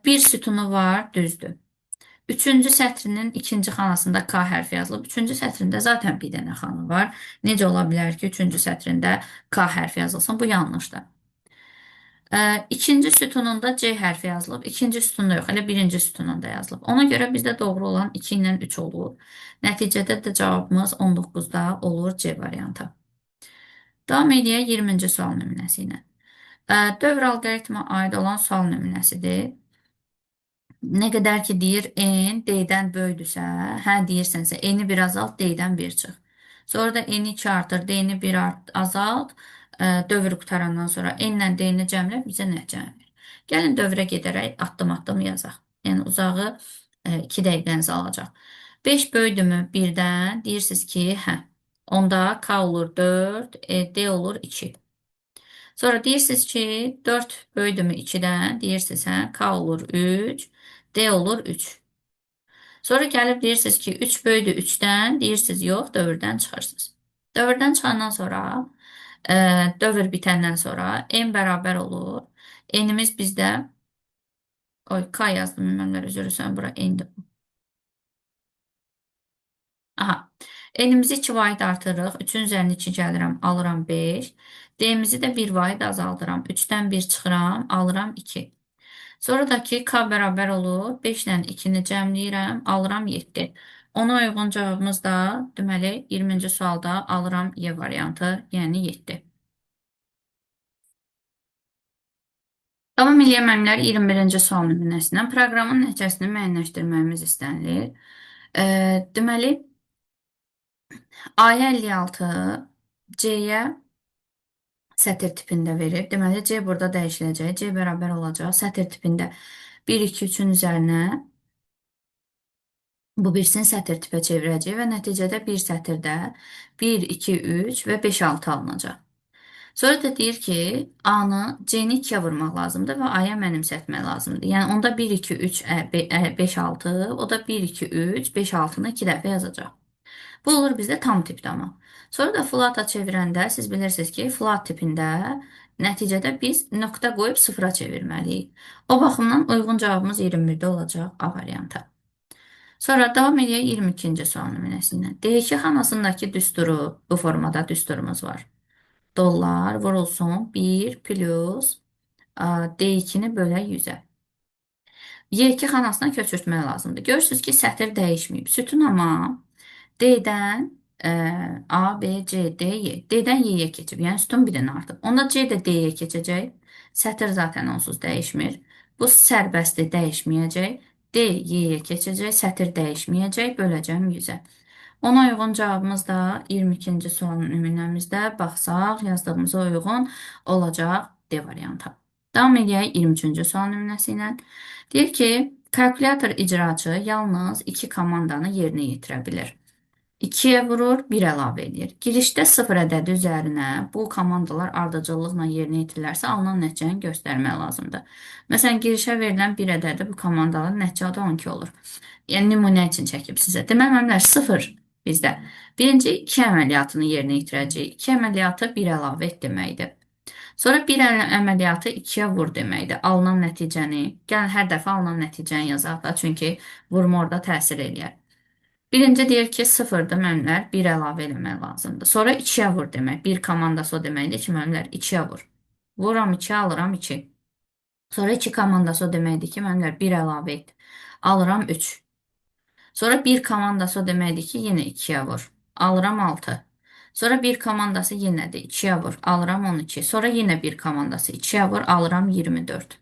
Bir sütunu var, düzdür. 3-cü sətrinin 2-ci xanasında K hərfi yazılıb. 3-cü sətrində zaten bir dənə xana var. Necə ola bilər ki, 3-cü sətrində K hərfi yazılsın? Bu yanlışdır. İkinci sütununda C hərfi yazılıb. İkinci sütunda yox, elə birinci sütununda yazılıb. Ona görə bizdə doğru olan 2 ilə 3 olur. Nəticədə də cavabımız 19-da olur C variantı. Davam edək 20-ci sual nümunəsi ilə. Dövr alqoritmə aid olan sual nümunəsidir. Nə qədər ki deyir n d-dən böyüdürsə, hə deyirsənsə n-i bir azalt, d-dən bir çıx. Sonra da n-i 2 artır, d-ni 1 azalt, dövr qutarandan sonra n-lə d-ni cəmlə bizə nəticə verir. Gəlin dövrə gedərək addım-addım yazaq. Yəni uzağı 2 dəqiqənizi alacaq. 5 böyüdümü 1-dən deyirsiniz ki, hə. Onda k olur 4, d olur 2. Sonra deyirsiniz ki, 4 böyüdümü 2-dən, deyirsiniz, hə, k olur 3, d olur 3. Sonra gəlib deyirsiniz ki, 3 böyüdü 3-dən, deyirsiniz, yox, dövrdən çıxırsınız. Dövrdən çıxandan sonra, dövr bitəndən sonra n bərabər olur. N-imiz bizdə, k yazdım, mənlər üzr istəyirəm, bura n-dir. Aha. N-imizi 2 vahid artırırıq. 3-ün üzərinə 2 gəlirəm, alıram 5. D-mizi də 1 vahid azaldıram. 3-dən 1 çıxıram, alıram 2. Sonradakı k bərabər olur. 5 ilə 2-ni cəmləyirəm, alıram 7. Ona uyğun cavabımız da, deməli, 20-ci sualda alıram Y variantı, yəni 7. Davam edən müəllimlər 21-ci sual nümunəsindən proqramın nəticəsini müəyyənləşdirməyimiz istənilir. Deməli, A-yə 56, C-yə Sətr tipində verir. Deməli, C burada dəyişiləcək. C bərabər olacaq. Sətr tipində 1, 2, 3-ün üzərinə bu birisini sətr tipə çevirəcək və nəticədə bir sətirdə 1, 2, 3 və 5, 6 alınacaq. Sonra da deyir ki, A-nı C-ni 2-yə vurmaq lazımdır və A-ya mənimsətmək lazımdır. Yəni onda 1, 2, 3, 5, 6, o da 1, 2, 3, 5, 6-nı 2 dəfə yazacaq. Bu olur bizdə tam tipdə amma. Sonra da flata çevirəndə siz bilirsiniz ki, flat tipində nəticədə biz nöqtə qoyub sıfıra çevirməliyik. O baxımdan uyğun cavabımız 21-də olacaq A variantı. Sonra davam edək 22-ci sual nümunəsi ilə. D2 xanasındakı düsturu, bu formada düsturumuz var. Dollar vurulsun 1 plus D2-ni bölə 100-ə. Y2 xanasına köçürtmək lazımdır. Görürsünüz ki, sətir dəyişməyib. Sütun amma D-dən A, B, C, D, Y. D-dən Y-yə keçib. Yəni sütun bir dənə artıb. Onda C də D-yə keçəcək. Sətir zaten onsuz dəyişmir. Bu sərbəstdir, dəyişməyəcək. D, Y-yə keçəcək. Sətir dəyişməyəcək. Böləcəm 100-ə. Ona uyğun cavabımız da 22-ci sualın nümunəmizdə baxsaq, yazdığımıza uyğun olacaq D variantı. Davam edək 23-cü sual nümunəsi ilə. Deyir ki, kalkulyator icraçı yalnız 2 komandanı yerinə yetirə bilir. 2-yə vurur, 1 əlavə edir. Girişdə 0 ədədi üzərinə bu komandalar ardıcıllıqla yerinə yetirilərsə alınan nəticəni göstərmək lazımdır. Məsələn, girişə verilən 1 ədədi bu komandaların nəticədə 12 olur. Yəni, nümunə üçün çəkib sizə. Demək, məmlər 0 bizdə. Birinci 2 əməliyyatını yerinə yetirəcək. 2 əməliyyatı 1 əlavə et deməkdir. Sonra 1 əməliyyatı 2-yə vur deməkdir. Alınan nəticəni, gəlin hər dəfə alınan nəticəni yazaq da, çünki vurma orada təsir eləyər. Birinci deyir ki, 0-dır məmlər, 1 əlavə eləmək lazımdır. Sonra 2-yə vur demək. 1 komandası o deməkdir ki, məmlər 2-yə vur. Vuram 2, alıram 2. Sonra 2 komandası o deməkdir ki, məmlər 1 əlavə et. Alıram 3. Sonra 1 komandası o deməkdir ki, yenə 2-yə vur. Alıram 6. Sonra 1 komandası yenədir, 2-yə vur. Alıram 12. Sonra yenə 1 komandası 2-yə vur. Alıram 24.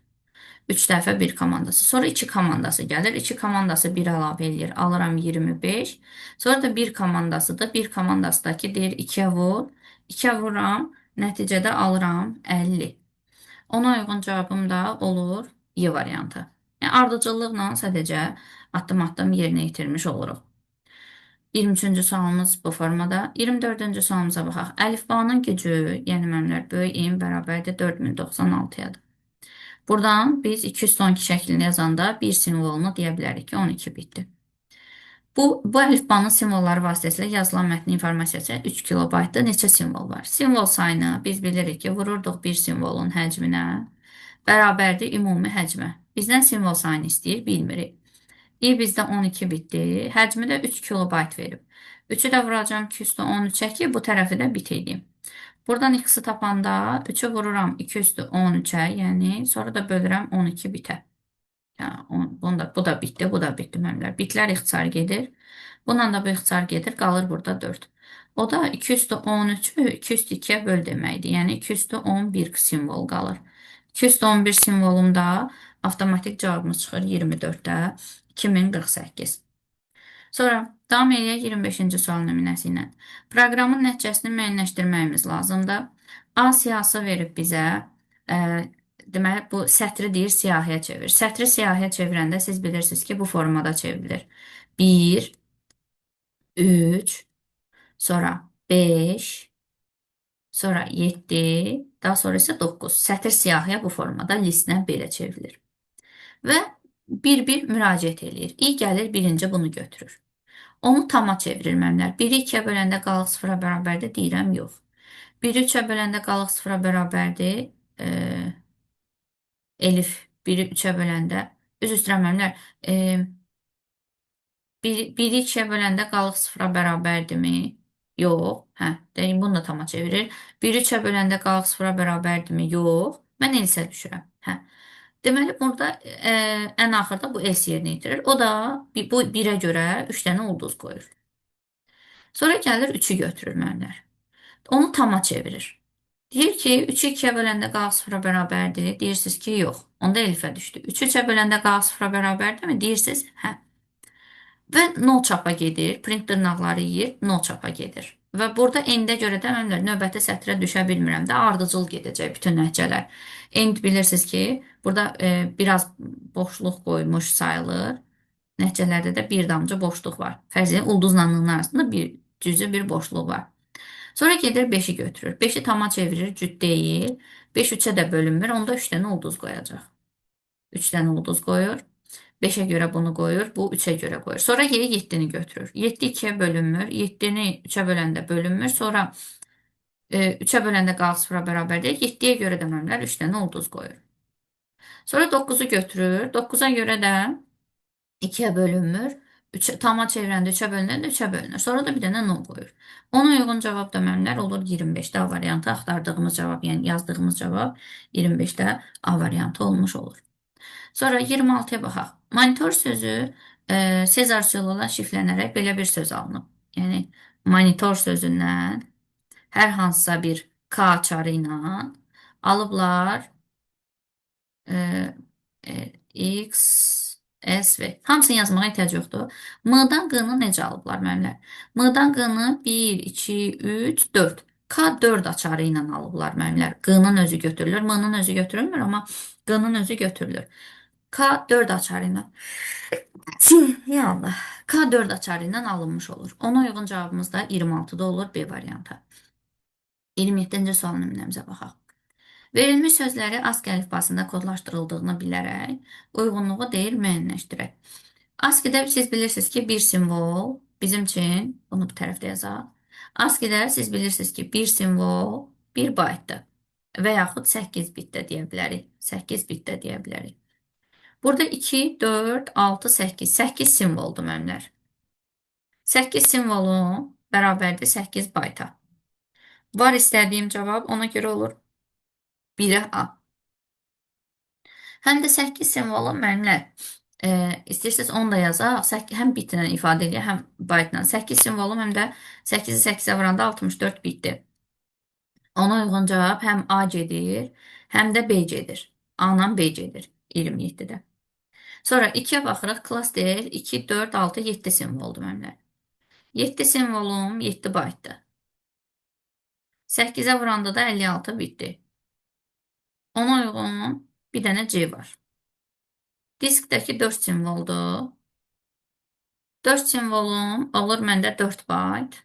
3 dəfə 1 komandası. Sonra 2 komandası gəlir. 2 komandası 1 əlavə eləyir. Alıram 25. Sonra da 1 komandasıdır. 1 komandası da ki, deyir 2-yə vur. 2-yə vuram. Nəticədə alıram 50. Ona uyğun cavabım da olur Y variantı. Yəni, ardıcıllıqla sadəcə addım-addım yerinə yetirmiş oluruq. 23-cü sualımız bu formada. 24-cü sualımıza baxaq. Əlifbanın gücü, yəni məmlər böyük M bərabərdir 4096-yadır. Buradan biz 212 şəklini yazanda bir simvolunu deyə bilərik ki, 12 bitdir. Bu əlifbanın simvolları vasitəsilə yazılan mətnin informasiyası 3 kilobaytdır. Neçə simvol var? Simvol sayını biz bilirik ki, vururduq bir simvolun həcminə, bərabərdir ümumi həcmə. Bizdən simvol sayını istəyir, bilmirik. İ bizdə 12 bitdir. Həcmi də 3 kilobayt verib. 3-ü də vuracam 2 üstü 13-ə ki, bu tərəfi də bit edeyim. Buradan x-i tapanda 3-ü vururam 2 üstü 13-ə, yəni sonra da bölürəm 12 bitə. Bu da bitdi, bu da bitdi məmlər. Bitlər ixtisar gedir. Bununla da bu ixtisar gedir, qalır burada 4. O da 2 üstü 13-ü 2 üstü 2-yə böl deməkdir. Yəni 2 üstü 11 simvol qalır. 2 üstü 11 simvolumda avtomatik cavabımız çıxır 24-də 2048. Sonra davam edək 25-ci sual nümunəsi ilə. Proqramın nəticəsini müəyyənləşdirməyimiz lazımdır. A siyahısı verib bizə. Deməli, bu sətri deyir siyahıya çevir. Sətri siyahıya çevirəndə siz bilirsiniz ki, bu formada çevrilir. 1, 3, sonra 5, sonra 7, daha sonra isə 9. Sətr siyahıya bu formada listinə belə çevrilir. Və bir-bir müraciət edir. İ gəlir, birinci bunu götürür. Onu tama çevirir məmlər. 1-i 2-yə böləndə qalıq 0-a bərabərdir, deyirəm, yox. 1-i 3-ə böləndə qalıq 0-a bərabərdir, elif 1-i 3-ə böləndə, üzr istəyirəm məmlər, 1-i 2-yə böləndə qalıq 0-a bərabərdirmi? Yox. Deyim, bunu da tama çevirir. 1-i 3-ə böləndə qalıq 0-a bərabərdirmi? Yox. Mən elsə düşürəm. Deməli, burada ən axırda bu else yerinə yetirir. O da bu 1-ə görə 3 dənə ulduz qoyur. Sonra gəlir 3-ü götürür mənlər. Onu tama çevirir. Deyir ki, 3-ü 2-yə böləndə qalıq 0-a bərabərdir. Deyirsiniz ki, yox. Onda elifə düşdü. 3-ü 3-ə böləndə qalıq 0-a bərabərdirmi? Deyirsiniz, hə. Və nol çapa gedir. Print dırnaqları yeyir, nol çapa gedir. Və burada endə görə də mən növbəti sətrə düşə bilmirəm də, ardıcıl gedəcək bütün nəticələr. End bilirsiniz ki, burada biraz boşluq qoymuş sayılır. Nəticələrdə də bir damcı boşluq var. Fərzilə ulduzla n arasında bir cüzi bir boşluq var. Sonra gedir 5-i götürür. 5-i tama çevirir, cüt deyil. 5 3-ə də bölünmür, onda 3 dənə ulduz qoyacaq. 3 dənə ulduz qoyur. 5'e göre bunu koyur. Bu 3'e göre koyur. Sonra geri 7'ni götürür. 7 2'ye bölünmür. 7'ni 3'e böləndə bölünmür. Sonra 3'e böləndə qalıb 0-a bərabər deyil. 7'ye göre də məmlər 3 dənə ulduz qoyur. Sonra 9'u götürür. 9'a göre də 2'ye bölünmür. 3, tama çevirəndə 3'e bölünəndə 3'e bölünür. Sonra da bir dənə 10 qoyur. Ona uyğun cavab da məmlər olur 25. A variantı axtardığımız cavab, yəni yazdığımız cavab 25-də A variantı olmuş olur. Sonra 26'ya baxaq. Monitor sözü Sezar üsulu ilə şifrlənərək belə bir söz alınıb. Yəni monitor sözündən hər hansısa bir K açarı ilə alıblar e, X, S və hamısını yazmağa ehtiyac yoxdur. M-dan Q-nı necə alıblar müəllimlər? M-dan Q-nı 1, 2, 3, 4. K 4 açarı ilə alıblar müəllimlər. Q-nın özü götürülür, M-nın özü götürülmür, amma Q-nın özü götürülür. K 4 açarı ilə. Ya Allah. K 4 açarı ilə alınmış olur. Ona uyğun cavabımız da 26'da olur B variantı. 27-ci sual nümunəmizə baxaq. Verilmiş sözləri ASCII əlifbasında kodlaşdırıldığını bilərək uyğunluğu deyil müəyyənləşdirək. ASCII-də siz bilirsiniz ki, bir simvol bizim üçün, bunu bu tərəfdə yazaq. ASCII-də siz bilirsiniz ki, bir simvol 1 baytdır və yaxud 8 bit də deyə bilərik. 8 bit də deyə bilərik. Burada 2, 4, 6, 8. 8 simvoldur müəllimlər. 8 simvolu bərabərdir 8 bayta. Var istədiyim cavab ona görə olur 1-ə A. Həm də 8 simvolu müəllimlər. İstəyirsiniz 10 da yazaq. Həm bitlə ifadə edir, həm baytla. 8 simvolu həm də 8-i 8-ə vuranda 64 bitdir. Ona uyğun cavab həm A gedir, həm də B gedir. A ilə B gedir 27-də. Sonra 2'ye baxırıq. Klass deyir 2, 4, 6, 7 simvoldur müəllimlər. 7 simvolum 7 baytdır. 8'e vuranda da 56 bitdi. Ona uyğun bir dənə C var. Diskdəki 4 simvoldur. 4 simvolum olur məndə 4 bayt.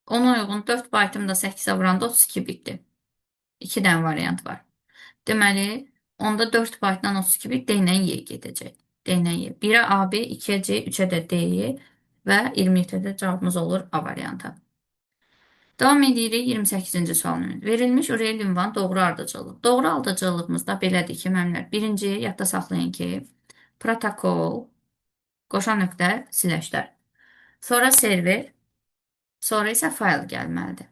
Ona uyğun 4 baytım da 8'e vuranda 32 bitdi. 2 dənə variant var. Deməli, onda 4 baytdan 32 bit D ilə Y gedəcək. D ilə Y. 1'ə AB, 2'ə C, 3'ə də D və 27'də cavabımız olur A variantı. Davam edirik 28-ci sualına. Verilmiş reel ünvan doğru ardıcıllıq. Doğru ardıcıllığımız da belədir ki, müəllimlər. Birinci, yadda saxlayın ki, protokol, qoşan nöqtə, siləşlər. Sonra server, sonra isə fayl gəlməlidir.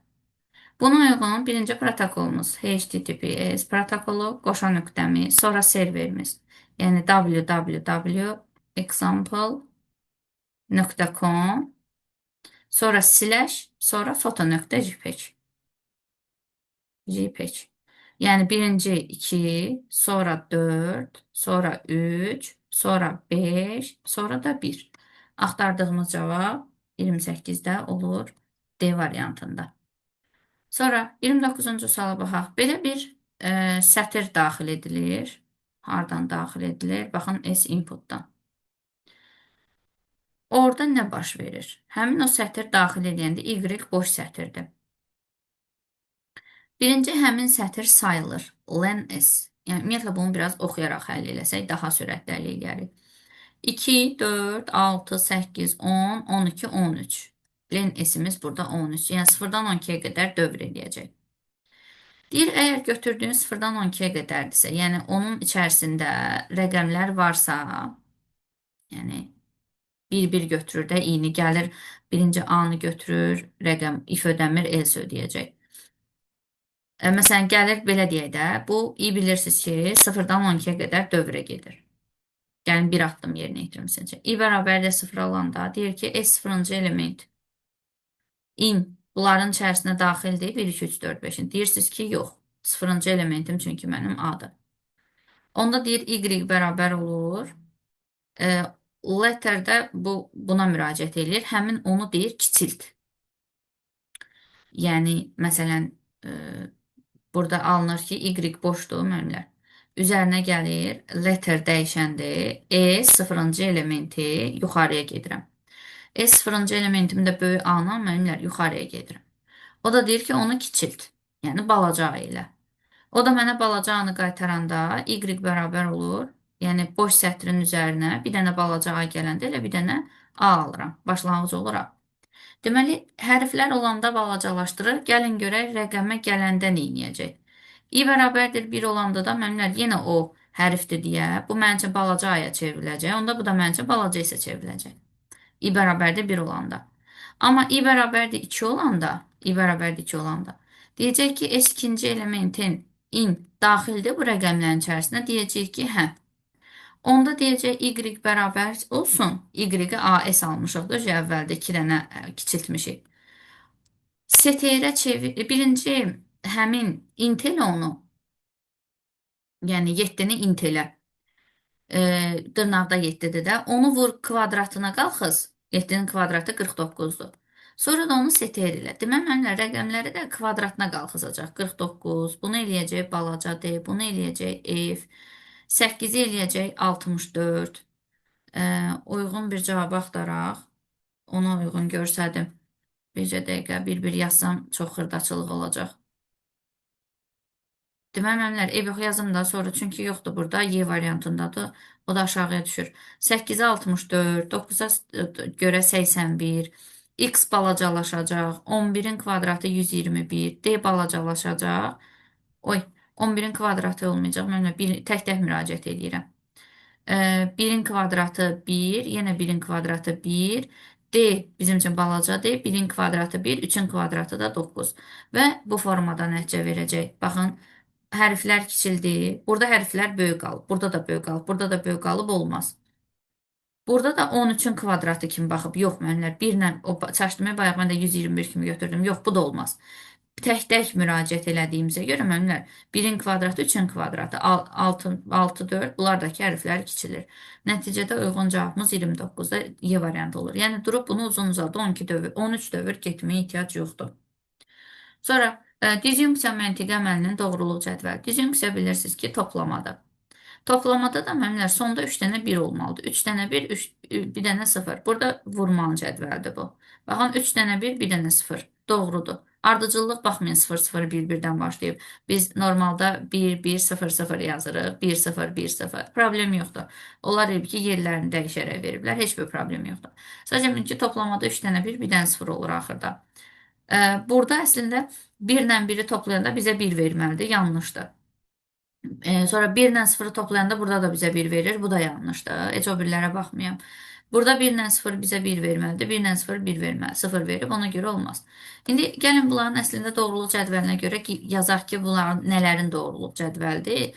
Buna uyğun birinci protokolumuz HTTPS protokolu, qoşan nöqtəmiz, sonra serverimiz, yəni www.example.com, sonra slash, sonra foto.jpg. Yəni birinci 2, sonra 4, sonra 3, sonra 5, sonra da 1. Axtardığımız cavab 28'də olur D variantında. Sonra 29-cu suala baxaq. Belə bir sətir daxil edilir. Hardan daxil edilir? Baxın S inputdan. Orada nə baş verir? Həmin o sətir daxil edəndə Y boş sətirdir. Birinci həmin sətir sayılır. Len S. Yəni ümumiyyətlə bunu biraz oxuyaraq həll eləsək daha sürətli həll edərik. 2, 4, 6, 8, 10, 12, 13. Len S-imiz burada 13. Yəni 0-dan 12'ye qədər dövr edəcək. Deyir, əgər götürdüyün 0-dan 12'ye qədərdirsə, yəni onun içərisində rəqəmlər varsa, yəni bir götürür də i'ni gəlir, birinci A-nı götürür, rəqəm if ödəmir, else ödəyəcək. Məsələn, gəlir belə deyək də, bu i bilirsiniz ki, 0-dan 12'ye qədər dövrə gedir. Gəlin bir addım yerinə yetirmişsiniz. i bərabərdə 0 olanda deyir ki, S0-cı element in bunların içərisinə daxildir 1, 2, 3, 4, 5'in. Deyirsiniz ki, yox. 0-cı elementim çünki mənim A-dır. Onda deyir Y bərabər olur. Letterdə buna müraciət edir. Həmin onu deyir kiçilt. Yəni, məsələn, e, burada alınır ki, y boşdur, müəllimlər. Üzərinə gəlir, letter dəyişəndir. E sıfırıncı elementi yuxarıya gedirəm. E sıfırıncı elementimdə böyük A-la müəllimlər yuxarıya gedirəm. O da deyir ki, onu kiçilt. Yəni, balaca A ilə. O da mənə balaca A-nı qaytaranda y bərabər olur. Yəni, boş sətrin üzərinə bir dənə balaca A gələndə elə bir dənə A alıram. Başlanğıc olaraq. Deməli, hərflər olanda balacalaşdırır. Gəlin görək rəqəmə gələndə nə edəcək? I bərabərdir 1 olanda da mənimlər yenə o hərfdir deyə bu mənim üçün balaca aya çevriləcək. Onda bu da mənim üçün balaca isə çevriləcək. I bərabərdir 1 olanda. Amma i bərabərdir 2 olanda, i bərabərdir 2 olanda deyəcək ki, S ikinci elementin in daxildir bu rəqəmlərin içərisinə. Deyəcək ki, hə. Onda deyəcək y bərabər olsun. Y-i AS almışıq da, əvvəldə 2 dənə kiçiltmişik. STR çevir, birinci həmin int elə onu, yəni 7-ni int elə. Dırnaqda 7-dir də. Onu vur kvadratına qalxız. 7-nin kvadratı 49-dur. Sonra da onu STR elə. Demək, mənimlə rəqəmləri də kvadratına qalxızacaq. 49, bunu eləyəcək balaca D, bunu eləyəcək F, 8-i eləyəcək 64. Uyğun bir cavab axtaraq. Ona uyğun görsədim. Bircə dəqiqə bir-bir yazsam çox xırdaçılıq olacaq. Deməli, müəllimlər, ev yox yazım da sonra, çünki yoxdur burada, Y variantındadır. O da aşağıya düşür. 8-ə 64, 9-a görə 81, X balacalaşacaq, 11-in kvadratı 121, D balacalaşacaq. Oy, 11-in kvadratı olmayacaq, müəllimlər, tək-tək müraciət edirəm. 1-in kvadratı 1, yenə 1-in kvadratı 1, D bizim üçün balacadır, 1-in kvadratı 1, 3-ün kvadratı da 9. Və bu formada nəticə verəcək. Baxın, hərflər kiçildi. Burada hərflər böyük qalıb. Burada da böyük qalıb. Burada da böyük qalıb olmaz. Burada da 13-ün kvadratı kimi baxıb. Yox, müəllimlər, 1 ilə o çaşdırmayı bayaq mən də 121 kimi götürdüm. Yox, bu da olmaz. Tək-tək müraciət elədiyimizə görə müəllimlər 1-in kvadratı 3-ün kvadratı 6, 6, 4 bunlardakı hərflər kiçilir. Nəticədə uyğun cavabımız 29-da Y variantı olur. Yəni durub bunu uzun-uzadı 12 dövr, 13 dövr getməyə ehtiyac yoxdur. Sonra disjunksiya məntiqi əməlinin doğruluq cədvəli. Disjunksiya bilirsiniz ki, toplamadır. Toplamada da müəllimlər sonda 3 dənə 1 olmalıdır. 3 dənə 1, 1 dənə 0. Burada vurmalı cədvəldir bu. Baxın, 3 dənə 1, 1 dənə 0. Doğrudur. Ardıcıllıq baxmayın 0, 0, 1, 1-dən başlayıb. Biz normalda 1, 1, 0, 0 yazırıq. 1, 0, 1, 0. Problem yoxdur. Onlar elb ki, yerlərini dəyişərək veriblər. Heç bir problem yoxdur. Sadəcə bilin ki, toplamada 3 dənə 1, 1 dənə 0 olur axırda. Burada əslində 1 ilə 1-i toplayanda bizə 1 verməlidir. Yanlışdır. Sonra 1 ilə 0-ı toplayanda burada da bizə 1 verir. Bu da yanlışdır. Heç o birlərə baxmayam. Burada 1 ilə 0 bizə 1 verməlidir. 1 ilə 0 1 verməli. 0 verib ona görə olmaz. İndi gəlin bunların əslində doğruluq cədvəlinə görə yazaq ki, bunların nələrin doğruluq cədvəlidir.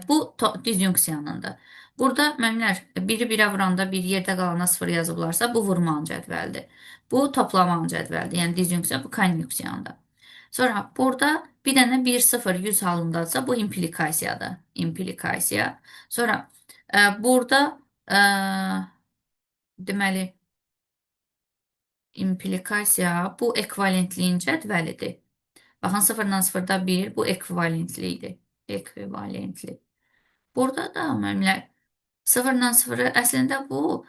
Bu disjunksiyanındır. Burada müəllimlər biri 1-ə vuranda 1 yerdə qalana 0 yazıblarsa bu vurmanın cədvəlidir. Bu toplamanın cədvəlidir. Yəni disjunksiya bu konjunksiyandır. Sonra burada bir dənə 1, 0, 100 halındadırsa bu implikasiyadır. İmplikasiya. Sonra burada deməli implikasiya bu ekvivalentliyin cədvəlidir. Baxın 0 ilə 0-da 1 bu ekvivalentlidir. Ekvivalentli. Burada da müəllimlər 0 ilə 0-ı əslində bu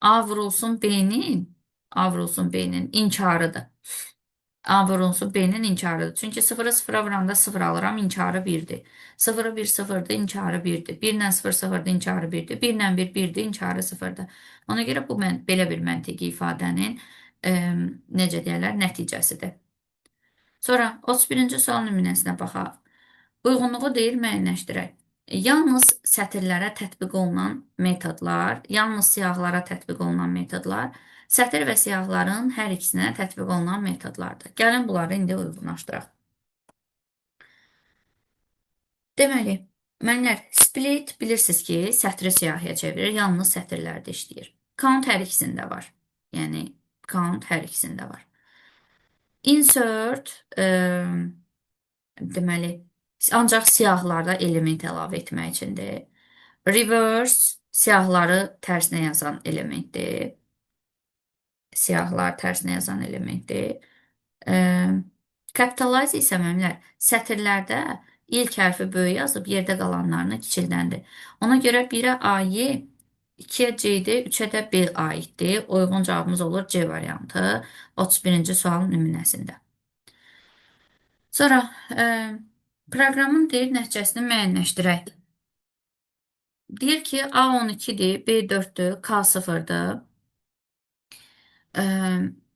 A vurulsun B-nin inkarıdır. A vurulsun B-nin inkarıdır. Çünki 0-ı 0-a vuranda 0 alıram, inkarı 1-dir. 0-ı 1, 0-dır, inkarı 1-dir. 1 ilə 0, 0-dır, inkarı 1-dir. 1 ilə 1, 1-dir, inkarı 0-dır. Ona görə bu belə bir məntiqi ifadənin necə deyərlər, nəticəsidir. Sonra 31-ci sual nümunəsinə baxaq. Uyğunluğu deyil müəyyənləşdirək. Yalnız sətirlərə tətbiq olunan metodlar, yalnız siyahılara tətbiq olunan metodlar, sətir və siyahıların hər ikisinə tətbiq olunan metodlardır. Gəlin bunları indi uyğunlaşdıraq. Deməli, müəllimlər, split bilirsiniz ki, sətri siyahıya çevirir, yalnız sətirlərdə işləyir. Count hər ikisində var. Yəni, count hər ikisində var. Insert, deməli, ancaq siyahılarda element əlavə etmək üçündür. Reverse siyahıları tərsinə yazan elementdir. siyahlar tərsinə yazan elementdir. E, Capitalize isə müəllimlər sətirlərdə ilk hərfi böyük yazıb yerdə qalanlarını kiçildəndir. Ona görə 1-ə A-yı, 2-yə C-dir, 3-ə də B aiddir. Uyğun cavabımız olur C variantı 31-ci sualın nümunəsində. Sonra proqramın deyir nəticəsini müəyyənləşdirək. Deyir ki, A12-dir, B4-dür, K0-dır.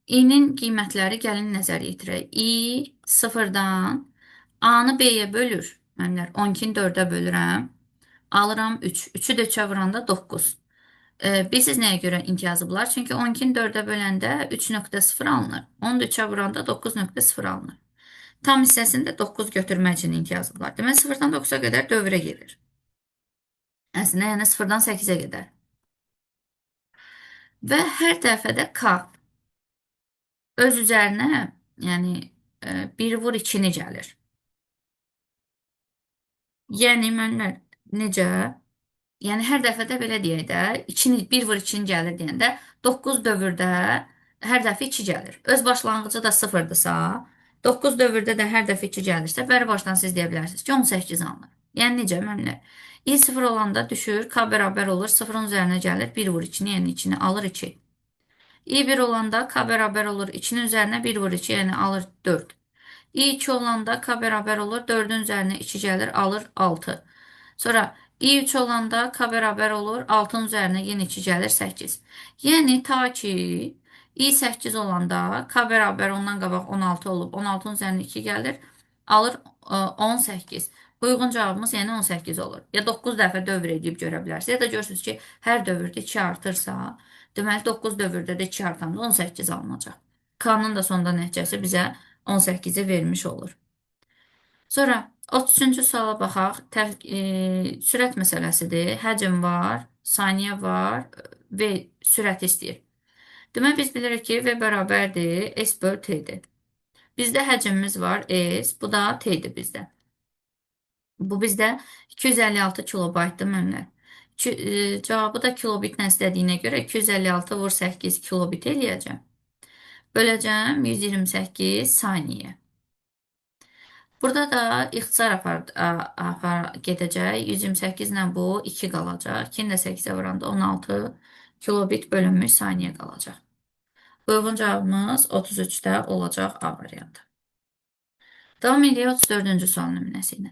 I-nin qiymətləri gəlin nəzər yetirək. I 0-dan A-nı B-yə bölür. Mənlər 12-ni 4-ə bölürəm. Alıram 3. 3-ü də 3-ə vuranda 9. Bilirsiniz nəyə görə imtiyazı bunlar? Çünki 12-ni 4-ə böləndə 3.0 alınır. 10-u da 3-ə vuranda 9.0 alınır. Tam hissəsində 9 götürməcinin imtiyazı bunlar. Demək 0-dan 9-a qədər dövrə gedir. Əslində yəni 0-dan 8-ə qədər. Və hər dəfədə K öz üzərinə, yəni 1 vur 2-ni gəlir. Yəni mənlər necə? Yəni hər dəfədə belə deyək də, 2-ni 1 vur 2-ni gəlir deyəndə 9 dövrdə hər dəfə 2 gəlir. Öz başlanğıcı da 0-dırsa, 9 dövrdə də hər dəfə 2 gəlirsə, bəri başdan siz deyə bilərsiniz ki, 18 alınır. Yəni necə mənlər? I 0 olanda düşür, K bərabər olur, 0-ın üzərinə gəlir, 1 vur 2-ni, yəni 2-ni alır 2. I 1 olanda K bərabər olur, 2-nin üzərinə 1 vur 2, yəni alır 4. I2 olanda K bərabər olur, 4-ün üzərinə 2 gəlir, alır 6. Sonra I3 olanda K bərabər olur, 6-nın üzərinə yenə 2 gəlir, 8. Yəni ta ki I8 olanda K bərabər ondan qabaq 16 olub, 16-nın üzərinə 2 gəlir, alır 18. Uyğun cavabımız yəni 18 olur. Ya 9 dəfə dövr edib görə bilərsiniz. Ya da görürsünüz ki, hər dövrdə 2 artırsa, deməli 9 dövrdə də 2 artanda 18 alınacaq. K-nın da sonda nəticəsi bizə 18-i vermiş olur. Sonra 33-cü suala baxaq. Sürət məsələsidir. Həcm var, saniyə var və sürət istəyir. Demək biz bilirik ki, V bərabərdir S böl T-dir. Bizdə həcmimiz var S, bu da T-dir bizdə. Bu bizdə 256 kilobaytdır müəllimlər. Cavabı da kilobitlə istədiyinə görə 256 vur 8 kilobit eləyəcəm. Böləcəm 128 saniyə. Burada da ixtisar gedəcək. 128 ilə bu 2 qalacaq. 2-ni də 8-ə vuranda 16 kilobit bölünmüş saniyə qalacaq. Uyğun cavabımız 33-də olacaq A variantı. Davam edək 34-cü sual nümunəsi ilə.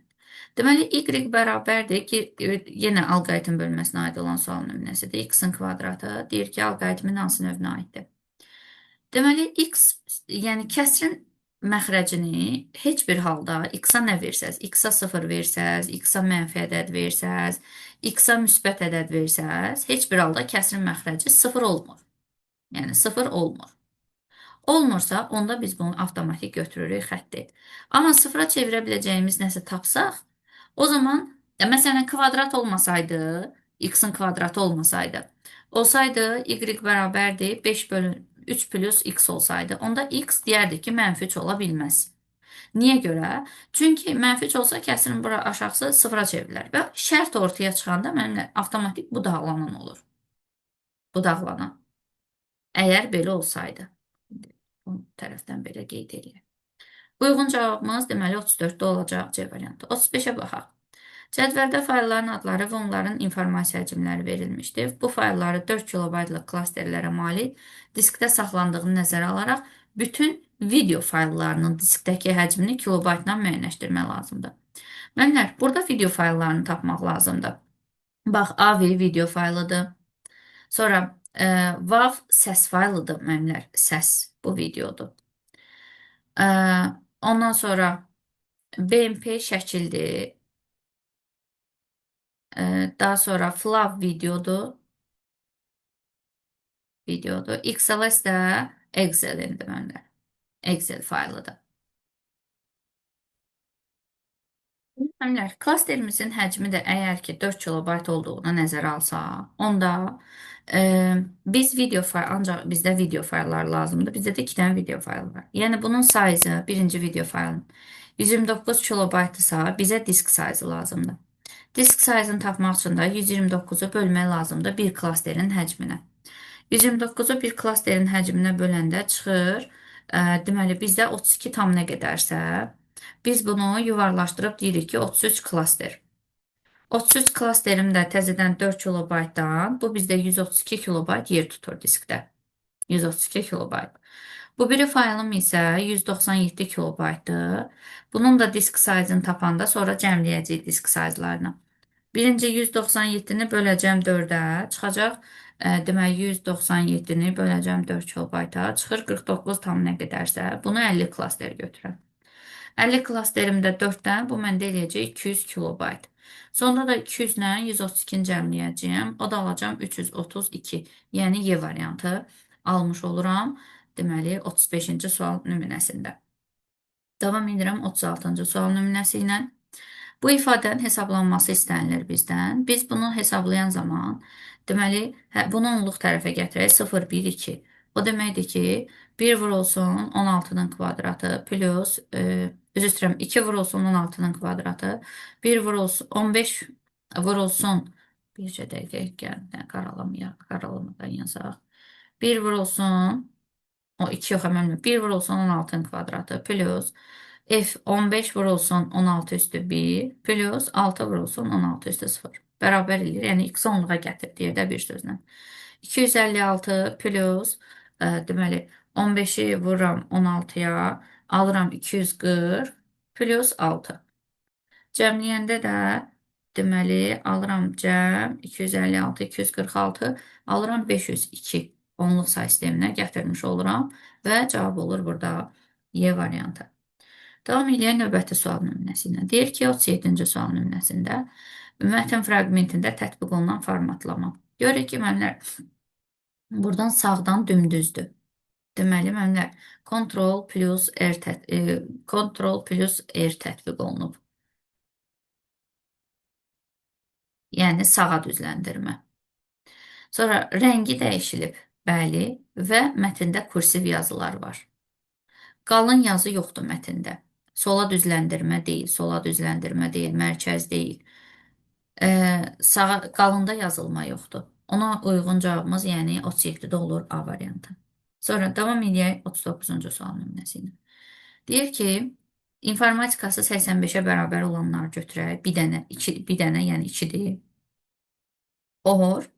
Deməli, y bərabərdir ki, yenə alqoritm bölməsinə aid olan sual nümunəsidir. X-in kvadratı deyir ki, alqoritmin hansı növünə aiddir? Deməli, x, yəni kəsrin məxrəcini heç bir halda x-a nə versəz, x-a 0 versəz, x-a mənfi ədəd versəz, x-a müsbət ədəd versəz, heç bir halda kəsrin məxrəci 0 olmur. Yəni 0 olmur. Olmursa, onda biz bunu avtomatik götürürük xətti. Amma sıfıra çevirə biləcəyimiz nəsə tapsaq, o zaman, məsələn, kvadrat olmasaydı, x-in kvadratı olmasaydı, y bərabərdir 5 bölü 3 plus x olsaydı, onda x deyərdi ki, mənfi 3 ola bilməz. Niyə görə? Çünki mənfi 3 olsa kəsrin bura aşağısı sıfıra çevrilər və şərt ortaya çıxanda mənimlə avtomatik bu dağlanan olur. Bu dağlanan. Əgər belə olsaydı. Bu tərəfdən belə qeyd edək. Uyğun cavabımız deməli 34-də olacaq C variantı. 35-ə baxaq. Cədvəldə faylların adları və onların informasiya həcmləri verilmişdir. Bu faylları 4 kilobaytlıq klasterlərə malik diskdə saxlandığını nəzərə alaraq bütün video fayllarının diskdəki həcmini kilobaytla müəyyənləşdirmək lazımdır. Mənlər, burada video fayllarını tapmaq lazımdır. Bax, AV video faylıdır. Sonra WAV səs faylıdır, mənlər, səs bu videodur. Ondan sonra BMP şəkildir. Daha sonra FLAV videodur. XLS də Excel-indir mənlər. Excel faylıdır. Klasterimizin həcmi də əgər ki 4 kilobayt olduğuna nəzərə alsaq, onda biz video fayl, ancaq bizdə video fayllar lazımdır. Bizdə də 2 dənə video fayl var. Yəni bunun sayısı, birinci video faylın 129 kilobaytdırsa, bizə disk sayısı lazımdır. Disk sayısını tapmaq üçün də 129-u bölmək lazımdır bir klasterin həcminə. 129-u bir klasterin həcminə böləndə çıxır. Deməli, bizdə 32 tam nə qədərsə, biz bunu yuvarlaşdırıb deyirik ki, 33 klaster. 33 klasterim də təzədən 4 kilobaytdan, bu bizdə 132 kilobayt yer tutur diskdə. 132 kilobayt. Bu biri faylım isə 197 kilobaytdır. Bunun da disk sayzını tapanda sonra cəmləyəcəyik disk sayzlarını. Birinci 197-ni böləcəm 4-ə, çıxacaq. Deməli, 197-ni böləcəm 4 kilobayta, çıxır 49 tam nə qədərsə, bunu 50 klaster götürəm. 50 klasterimdə 4-dən bu məndə eləyəcək 200 kilobayt. Sonra da 200 ilə 132-ni cəmləyəcəyəm. O da alacam 332. Yəni Y variantı almış oluram. Deməli, 35-ci sual nümunəsində. Davam edirəm 36-cı sual nümunəsi ilə. Bu ifadənin hesablanması istənilir bizdən. Biz bunu hesablayan zaman, deməli, bunu onluq tərəfə gətirək, 0, 1, 2. O deməkdir ki, 1 vurulsun 16-nın kvadratı plus, üzr istəyirəm, 2 vurulsun 16-nın kvadratı, 1 vurulsun, 15 vurulsun, bircə dəqiqə gəldən qaralamadan yazaq. 1 vurulsun, o 2 yox, əməlmi, 1 vurulsun 16-nın kvadratı plus, F 15 vurulsun 16 üstü 1 plus 6 vurulsun 16 üstü 0. Bərabər edir. Yəni x onluğa gətir deyə də bir sözlə. 256 plus deməli 15-i vururam 16-ya, alıram 240 plus 6. Cəmləyəndə də deməli alıram cəm 256, 246, alıram 502. Onluq say sisteminə gətirmiş oluram və cavab olur burada Y variantı. Davam edən növbəti sual nümunəsi ilə. Deyir ki, 37-ci sual nümunəsində mətn fraqmentində tətbiq olunan formatlama. Görək ki, müəllimlər, buradan sağdan dümdüzdür. Deməli, müəllimlər, Ctrl plus R tətbiq olunub. Yəni, sağa düzləndirmə. Sonra rəngi dəyişilib, bəli, və mətndə kursiv yazılar var. Qalın yazı yoxdur mətndə. Sola düzləndirmə deyil, mərkəz deyil. Qalında yazılma yoxdur. Ona uyğun cavabımız, yəni 37-də olur A variantı. Sonra davam edək 39-cu sual nümunəsi ilə. Deyir ki, informatikası 85-ə bərabər olanlar götürək. Bir dənə, yəni 2-dir. Or,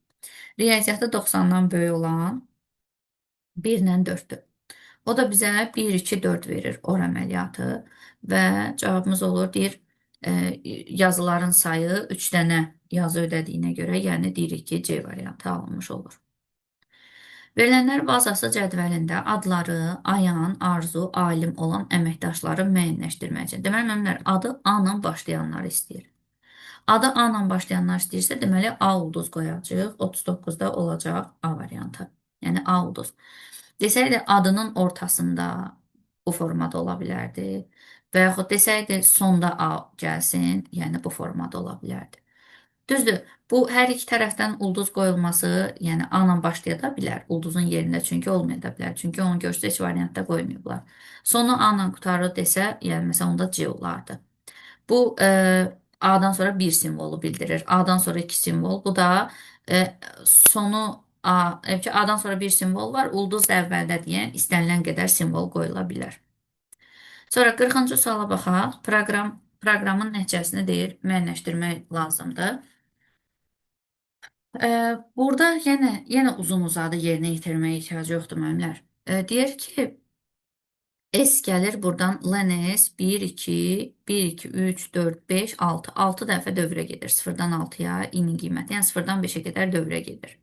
riyaziyyatı 90-dan böyük olan 1 ilə 4-dür. O da bizə 1, 2, 4 verir or əməliyyatı və cavabımız olur, deyir, yazıların sayı 3 dənə yazı ödədiyinə görə, yəni deyirik ki, C variantı alınmış olur. Verilənlər bazası cədvəlində adları Ayan, Arzu, Alim olan əməkdaşları müəyyənləşdirmək üçün. Deməli, müəllimlər, adı A ilə başlayanlar istəyir. Adı A ilə başlayanlar istəyirsə, deməli, A ulduz qoyacaq, 39-da olacaq A variantı. Yəni, A ulduz. Desəydi, adının ortasında bu formada ola bilərdi və yaxud desəydi, sonda A gəlsin, yəni bu formada ola bilərdi. Düzdür, bu hər iki tərəfdən ulduz qoyulması, yəni A ilə başlaya da bilər, ulduzun yerində çünki olmaya da bilər. Çünki onu görsə heç variantda qoymayıblar. Sonu A ilə qutarır desə, yəni məsələn onda C olardı. Bu A-dan sonra bir simvolu bildirir. A-dan sonra iki simvol. Bu da sonu A-dan sonra bir simvol var. Ulduz da əvvəldə deyən istənilən qədər simvol qoyula bilər. Sonra 40-cı suala baxaq. Proqramın nəticəsini deyir, müəyyənləşdirmək lazımdır. Burada yenə uzun-uzadı yerinə yetirməyə ehtiyac yoxdur müəllimlər. Deyir ki, S gəlir buradan LNS 1, 2, 1, 2, 3, 4, 5, 6. 6 dəfə dövrə gedir. 0-dan 6-ya i-nin qiyməti, yəni 0-dan 5-ə qədər dövrə gedir.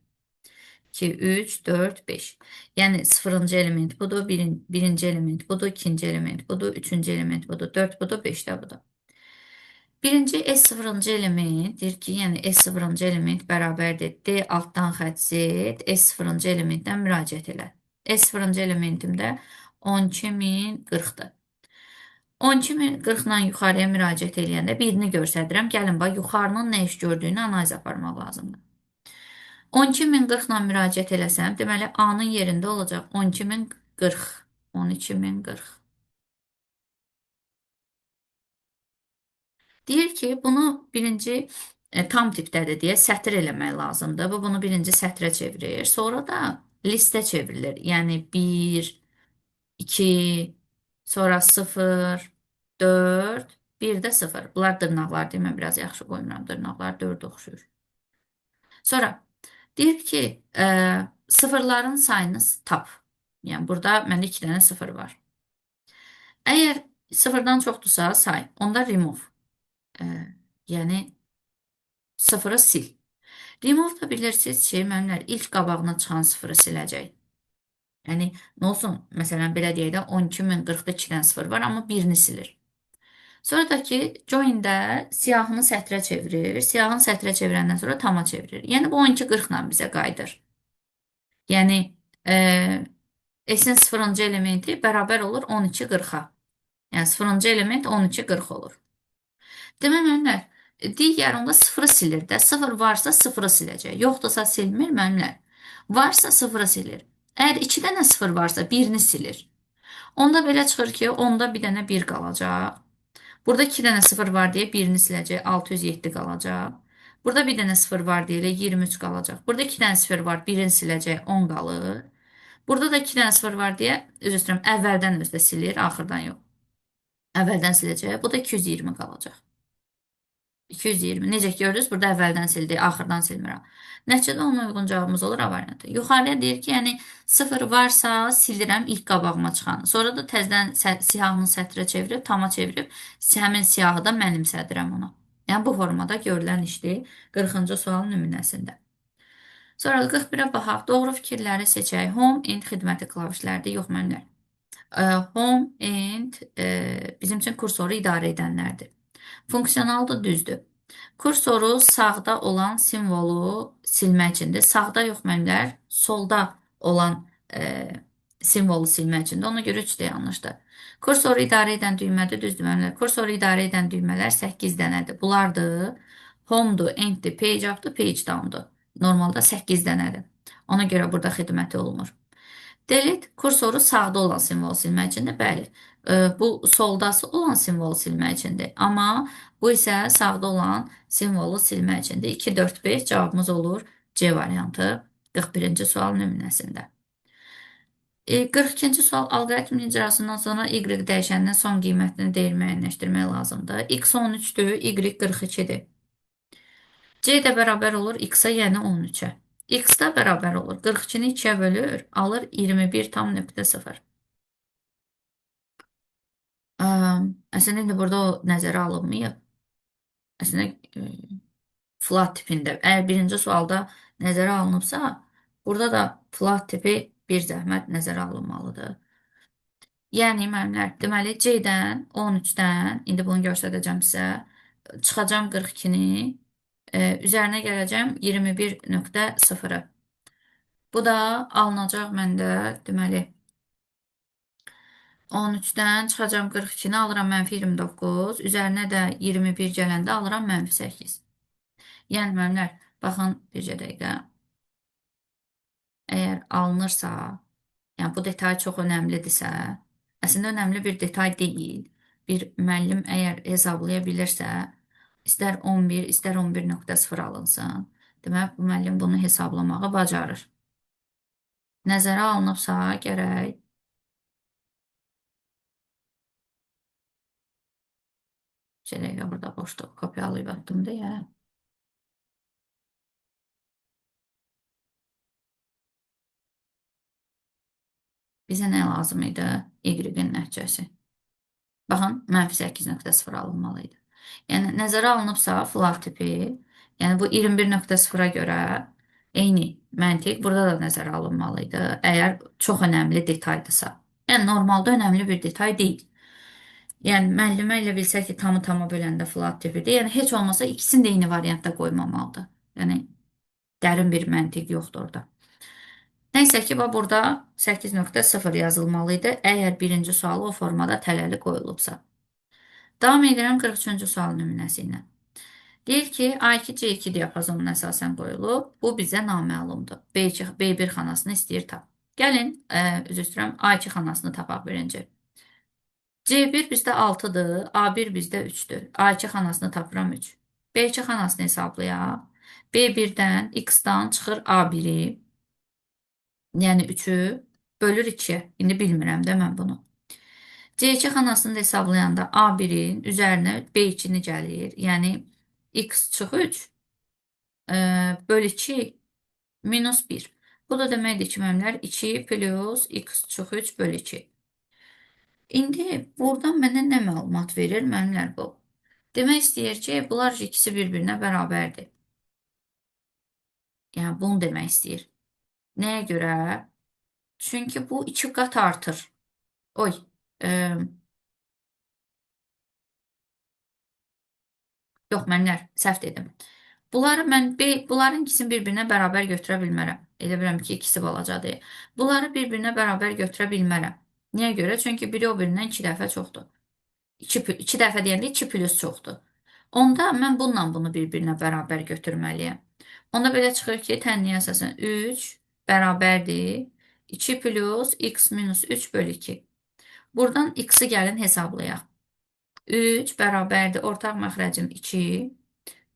2, 3, 4, 5. Yəni 0-cı element budur, birinci element budur, ikinci element budur, üçüncü element budur, 4 budur, 5 də budur. Birinci S0-cı element deyir ki, yəni S0-cı element bərabərdir D altdan xətt Z, S0-cı elementdən müraciət elə. S0-cı elementimdə 12040-dır. 12040-dan yuxarıya müraciət edəndə birini göstərirəm. Gəlin, bax, yuxarının nə iş gördüyünü analiz aparmaq lazımdır. 12040-dan müraciət eləsəm, deməli, A-nın yerində olacaq 12040. 12040. Deyir ki, bunu birinci tam tipdədir deyə sətr eləmək lazımdır. Bu, bunu birinci sətrə çevirir. Sonra da listə çevrilir. Yəni 1, 2, sonra 0, 4, bir də 0. Bunlar dırnaqlar deyil, mən biraz yaxşı qoymuram. Dırnaqlar 4 oxşuyur. Sonra deyir ki, sıfırların sayını tap. Yəni burada məndə 2 dənə sıfır var. Əgər sıfırdan çoxdursa say, onda remove. E, yəni sıfırı sil. Remove da bilirsiniz ki, mənimlər ilk qabağına çıxan sıfırı siləcək. Yəni nə olsun? Məsələn, belə deyək də 12040-da 2 dənə sıfır var, amma birini silir. Sonra da ki, join-də siyahını sətrə çevirir. Siyahını sətrə çevirəndən sonra tama çevirir. Yəni bu 1240 ilə bizə qayıdır. Yəni S-in sıfırıncı elementi bərabər olur 1240-a. Yəni sıfırıncı element 1240 olur. Demək müəllimlər, digər onda sıfırı silir də. Sıfır varsa sıfırı siləcək. Yoxdursa silmir müəllimlər. Varsa sıfırı silir. Əgər 2 dənə sıfır varsa birini silir. Onda belə çıxır ki, onda bir dənə 1 qalacaq. Burada 2 dənə sıfır var deyə birini siləcək, 607 qalacaq. Burada bir dənə sıfır var deyə 23 qalacaq. Burada 2 dənə sıfır var, birini siləcək, 10 qalır. Burada da 2 dənə sıfır var deyə, üzr istəyirəm, əvvəldən özdə silir, axırdan yox. Əvvəldən siləcək, bu da 220 qalacaq. 220. Necə ki gördünüz, burada əvvəldən sildi, axırdan silmirəm. Nəticədə ona uyğun cavabımız olur A variantı. Yuxarıya deyir ki, yəni 0 varsa silirəm ilk qabağıma çıxanı. Sonra da təzədən siyahını sətrə çevirib, tama çevirib, həmin siyahı da mənimsədirəm ona. Yəni bu formada görülən işdir 40-cı sual nümunəsində. Sonra 41-ə baxaq. Doğru fikirləri seçək. Home and xidməti klavişlərdir, yox mənlər. Home and bizim üçün kursoru idarə edənlərdir. Funksionaldır, düzdür. Kursoru sağda olan simvolu silmək üçündür. Sağda yox mənlər, solda olan simvolu silmək üçündür. Ona görə 3 də yanlışdır. Kursoru idarə edən düymədir, düzdür mənlər. Kursoru idarə edən düymələr 8 dənədir. Bunlardır. Home'dur, enddir, page up'dır, page down'dur. Normalda 8 dənədir. Ona görə burada xidməti olmur. Delete kursoru sağda olan simvolu silmək üçündür. Bəli, bu soldası olan simvolu silmək üçündür. Amma bu isə sağda olan simvolu silmək üçündür. 2, 4, 5 cavabımız olur C variantı 41-ci sual nümunəsində. 42-ci sual alqoritmin icrasından sonra Y dəyişəninin son qiymətini deyil müəyyənləşdirmək lazımdır. X 13-dür, Y 42-dir. C də bərabər olur X-a, yəni 13-ə. X da bərabər olur. 42-ni 2-yə bölür, alır 21,0. Əslində indi burada o nəzərə alınmayıb. Əslində flat tipində. Əgər birinci sualda nəzərə alınıbsa, burada da flat tipi bir zəhmət nəzərə alınmalıdır. Yəni müəllimlər, deməli C-dən 13-dən, indi bunu göstərəcəm sizə, çıxacam 42-ni, üzərinə gələcəm 21,0-ı. Bu da alınacaq məndə, deməli, 13-dən çıxacam 42-ni, alıram -29, üzərinə də 21 gələndə alıram -8. Yəni müəllimlər, baxın bircə dəqiqə. Əgər alınırsa, yəni bu detay çox önəmlidirsə, əslində önəmli bir detay deyil. Bir müəllim əgər hesablaya bilirsə, istər 11, istər 11,0 alınsın. Demək, bu müəllim bunu hesablamağı bacarır. Nəzərə alınıbsa, gərək bir dəqiqə burada boşluq kopyalayıb atdım deyə. Bizə nə lazım idi? Y-in nəticəsi. Baxın, -8,0 alınmalı idi. Yəni, nəzərə alınıbsa, flat tipi, yəni bu 21,0-a görə eyni məntiq burada da nəzərə alınmalı idi. Əgər çox önəmli detaydırsa. Yəni, normalda önəmli bir detay deyil. Yəni, müəllimə elə bilsə ki, tamı böləndə flat tipidir. Yəni, heç olmasa ikisini də eyni variantda qoymamalıdır. Yəni, dərin bir məntiq yoxdur orada. Nəysə ki, burada 8,0 yazılmalı idi, əgər birinci sualı o formada tələli qoyulubsa. Davam edirəm 43-cü sual nümunəsi ilə. Deyir ki, A2, C2 diapazonuna əsasən qoyulub. Bu bizə naməlumdur. B1 xanasını istəyir tap. Gəlin, üzr istəyirəm, A2 xanasını tapaq birinci. C1 bizdə 6-dır, A1 bizdə 3-dür. A2 xanasını tapıram 3. B2 xanasını hesablayaq. B1-dən, X-dan çıxır A1-i. Yəni 3-ü bölür 2-yə. İndi bilmirəm də mən bunu. C2 xanasını da hesablayanda A1-in üzərinə B2-ni gəlir. Yəni x çıx 3 bölü 2 minus 1. Bu da deməkdir ki, müəllimlər 2 plus x çıx 3 bölü 2. İndi buradan mənə nə məlumat verir müəllimlər bu? Demək istəyir ki, bunlar ikisi bir-birinə bərabərdir. Yəni bunu demək istəyir. Nəyə görə? Çünki bu 2 qat artır. Oy, e, yox müəllimlər, səhv dedim. Bunların ikisini bir-birinə bərabər götürə bilmərəm. Elə bilirəm ki, ikisi balacadır. Bunları bir-birinə bərabər götürə bilmərəm. Niyə görə? Çünki biri o birindən 2 dəfə çoxdur. 2 dəfə deyəndə 2 plus çoxdur. Onda mən bununla bunu bir-birinə bərabər götürməliyəm. Onda belə çıxır ki, tənliyə əsasən 3 bərabərdir. 2 plus x minus 3 bölü 2. Buradan x-i gəlin hesablayaq. 3 bərabərdir. Ortaq məxrəcim 2.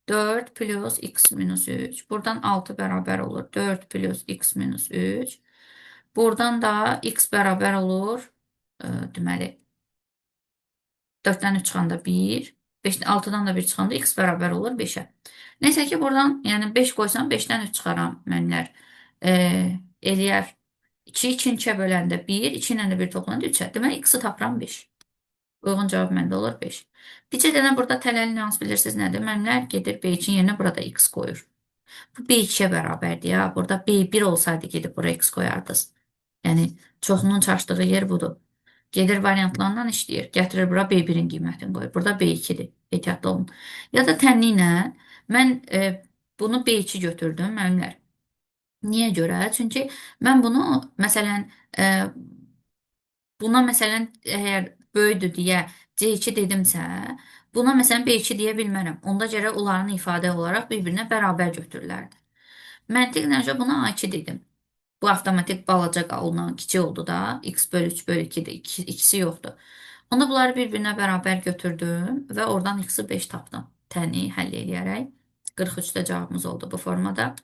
4 plus x minus 3. Buradan 6 bərabər olur. 4 plus x minus 3. Buradan da x bərabər olur. Deməli, 4-dən 3 çıxanda 1. 6-dan da 1 çıxanda x bərabər olur 5-ə. Neysə ki, buradan yəni 5 qoysam 5-dən 3 çıxaram müəllimlər. E, eləyər 2 2-yə böləndə 1, 2 ilə də 1 toplananda 3-ə. Deməli, x-i tapıram 5. Uyğun cavab məndə olur 5. Bircə dənə burada tələli nüans bilirsiniz nədir? Müəllimlər gedir B2-in yerinə burada x qoyur. Bu B2-yə bərabərdir ya. Burada B1 olsaydı gedib bura x qoyardınız. Yəni çoxunun çaşdığı yer budur. Gedir variantlarla işləyir. Gətirir bura B1-in qiymətini qoyur. Burada B2-dir. Ehtiyatlı olun. Ya da tənliklə mən bunu B2 götürdüm müəllimlər. Niyə görə? Çünki mən bunu məsələn buna məsələn əgər böyüdür deyə C2 dedimsə, buna məsələn B2 deyə bilmərəm. Onda görə onların ifadə olaraq bir-birinə bərabər götürürlərdi. Məntiqlə buna A2 dedim. Bu avtomatik balaca qalınan kiçik oldu da. X bölü 3 bölü 2-dir. İkisi yoxdur. Onda bunları bir-birinə bərabər götürdüm və oradan x-i 5 tapdım. Təni həll edərək. 43-də cavabımız oldu bu formada.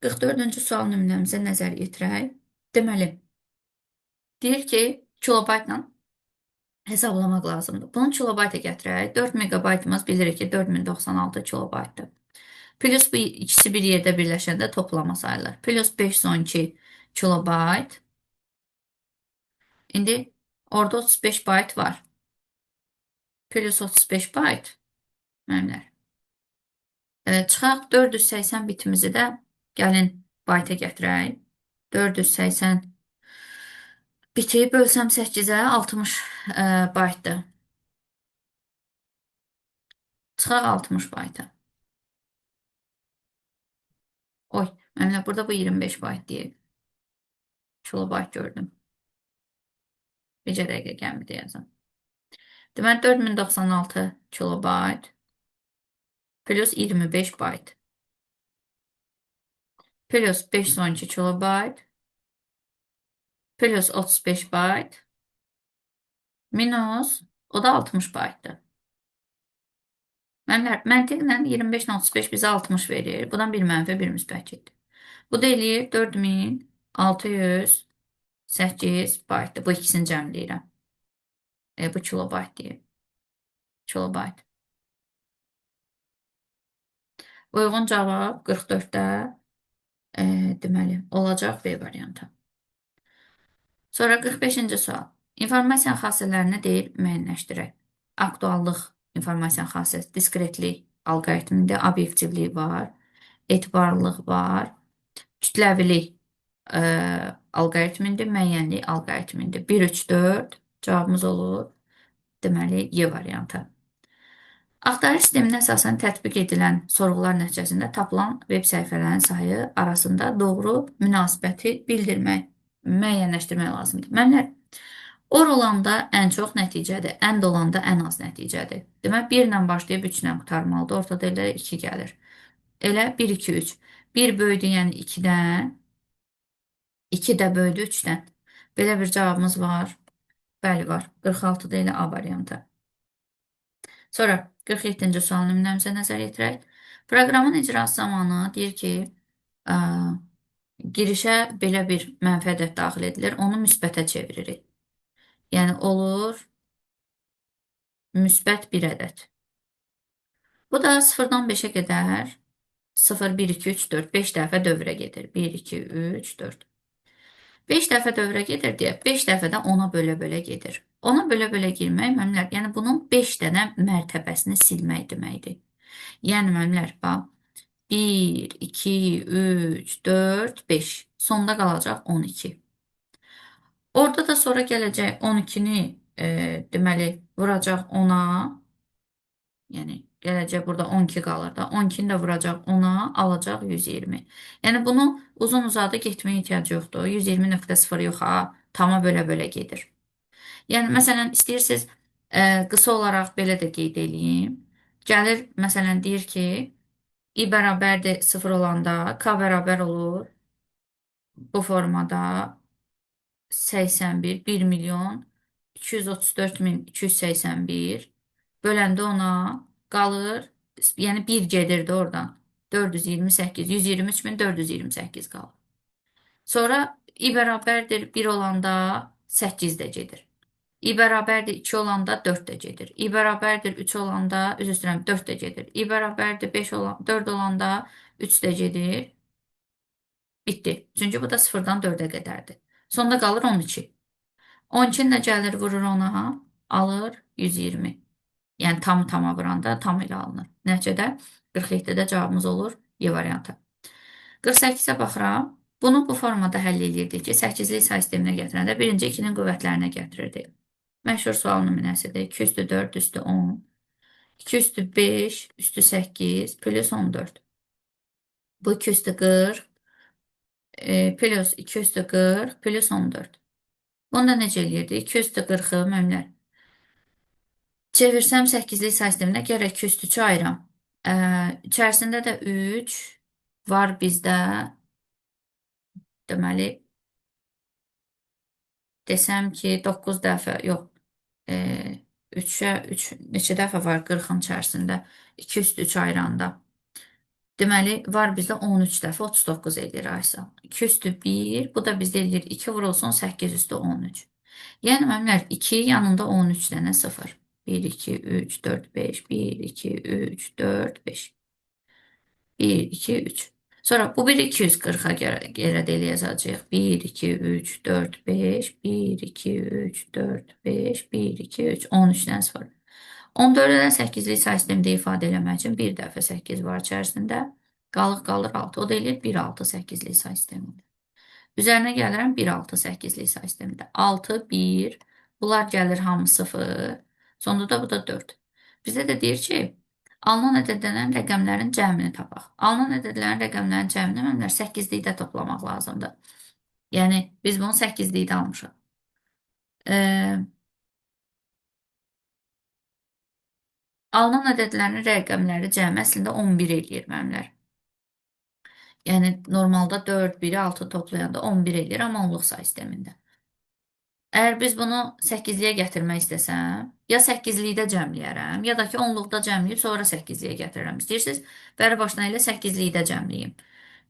44-cü sual nümunəmizə nəzər yetirək. Deməli, deyir ki, kilobaytla hesablamaq lazımdır. Bunu kilobayta gətirək. 4 megabaytımız bilirik ki, 4096 kilobaytdır. Plus bu ikisi bir yerdə birləşəndə toplama sayılır. Plus 512 kilobayt. İndi orada 35 bayt var. Plus 35 bayt. Müəllimlər. Çıxaq 480 bitimizi də gəlin bayta gətirək. 480 biti bölsəm 8-ə 60 baytdır. Çıxaq 60 bayta. Oy, müəllimlər, burada bu 25 bayt deyil. Kilobayt gördüm. Bircə dəqiqə gəlmir yazım. Deməli 4096 kilobayt plus 25 bayt plus 512 kilobayt plus 35 bayt minus o da 60 baytdır. Məntiqlə 25 ilə 35 bizə 60 verir. Buradan bir mənfi, bir müsbət getdi. Bu da eləyir 4608 baytdır. Bu ikisini cəmləyirəm. Bu kilobayt deyil. Kilobayt. Uyğun cavab 44-də deməli olacaq B variantı. Sonra 45-ci sual. İnformasiyanın xassələrini deyil müəyyənləşdirək. Aktuallıq informasiyanın xassəsi diskretlik alqoritmində obyektivlik var, etibarlılıq var, kütləvilik alqoritmindir, müəyyənlik alqoritmindir. 1, 3, 4 cavabımız olur. Deməli, Y variantı. Axtarış sisteminə əsasən tətbiq edilən sorğular nəticəsində tapılan veb səhifələrin sayı arasında doğru münasibəti bildirmək, müəyyənləşdirmək lazımdır. Müəllimlər, or olanda ən çox nəticədir, ənd olanda ən az nəticədir. Demək, 1 ilə başlayıb 3 ilə qurtarmalıdır, ortada elə 2 gəlir. Elə 1, 2, 3. 1 böyüdü, yəni 2-dən, 2 də böyüdü 3-dən. Belə bir cavabımız var. Bəli, var. 46-da elə A variantı. Sonra 47-ci sual nümunəmizə nəzər yetirək. Proqramın icrası zamanı deyir ki, girişə belə bir mənfi ədəd daxil edilir, onu müsbətə çeviririk. Yəni olur müsbət bir ədəd. Bu da 0-dan 5-ə qədər 0, 1, 2, 3, 4, 5 dəfə dövrə gedir. 1, 2, 3, 4. 5 dəfə dövrə gedir deyə 5 dəfə də 10-a bölə-bölə gedir. 10-a bölə-bölə girmək müəllimlər, yəni bunun 5 dənə mərtəbəsini silmək deməkdir. Yəni müəllimlər, bax, 1, 2, 3, 4, 5. Sonda qalacaq 12. Orada da sonra gələcək 12-ni deməli vuracaq 10-a. Yəni gələcək burada 12 qalır da. 12-ni də vuracaq 10-a, alacaq 120. Yəni bunu uzun-uzadı getməyə ehtiyac yoxdur. 120.0 yox ha, tama bölə-bölə gedir. Yəni məsələn istəyirsiniz qısa olaraq belə də qeyd eləyim. Gəlir məsələn deyir ki, i bərabərdir 0 olanda k bərabər olur bu formada 81, 1 milyon 234 min 281 böləndə ona qalır, yəni 1 gedirdi oradan. 428, 123 min 428 qalır. Sonra i bərabərdir 1 olanda 8 də gedir. I bərabərdir 2 olanda 4 də gedir. I bərabərdir 3 olanda, üzr istəyirəm, 4 də gedir. I bərabərdir 4 olanda 3 də gedir. Bitdi. Çünki bu da 0-dan 4-ə qədərdir. Sonda qalır 12. 12-ni də gəlir vurur ona, alır 120. Yəni tam vuranda tam ilə alınır. Nəticədə 47-də cavabımız olur Y variantı. 48-ə baxıram. Bunu bu formada həll edirdik ki, 8-li say sisteminə gətirəndə birinci 2-nin qüvvətlərinə gətirirdik. Məşhur sual nümunəsidir. 2 üstü 4 üstü 10. 2 üstü 5 üstü 8 plus 14. Bu 2 üstü 40 plus 2 üstü 40 plus 14. Bunu da necə eləyirdik? 2 üstü 40-ı müəllimlər. Çevirsəm 8-li say sisteminə gərək 2 üstü 3-ü ayıram. İçərisində də 3 var bizdə. Deməli, desəm ki, 9 dəfə, yox, 3-ə 3 neçə dəfə var 40-ın içərisində 2 üstü 3 ayıranda. Deməli, var bizdə 13 dəfə 39 eləyir aysa. 2 üstü 1, bu da bizdə eləyir 2 vurulsun 8 üstü 13. Yəni, müəllimlər, 2 yanında 13 dənə 0. 1, 2, 3, 4, 5, 1, 2, 3, 4, 5. 1, 2, 3. Sonra bu biri 240-a görə də yazacağıq. 1, 2, 3, 4, 5, 1, 2, 3, 4, 5, 1, 2, 3, 13-dən 0. 14-dən 8-li say sistemdə ifadə eləmək üçün bir dəfə 8 var içərisində. Qalır 6. O da eləyir 1, 6, 8-li say sistemində. Üzərinə gəlirəm 1, 6, 8-li say sistemində. 6, 1, bunlar gəlir hamı 0. Sonunda da bu da 4. Bizə də deyir ki, alınan ədədlərin rəqəmlərin cəmini tapaq. Alınan ədədlərin rəqəmlərin cəmini məmlər 8-likdə toplamaq lazımdır. Yəni, biz bunu 8-likdə almışıq. Alınan ədədlərin rəqəmləri cəmi əslində 11 eləyir məmlər. Yəni, normalda 4, 1, 6 toplayanda 11 eləyir, amma onluq say sistemində. Əgər biz bunu 8-liyə gətirmək istəsəm, ya 8-likdə cəmləyərəm, ya da ki, onluqda cəmləyib, sonra 8-liyə gətirirəm. İstəyirsiniz, bəri başdan ilə 8-likdə cəmləyim.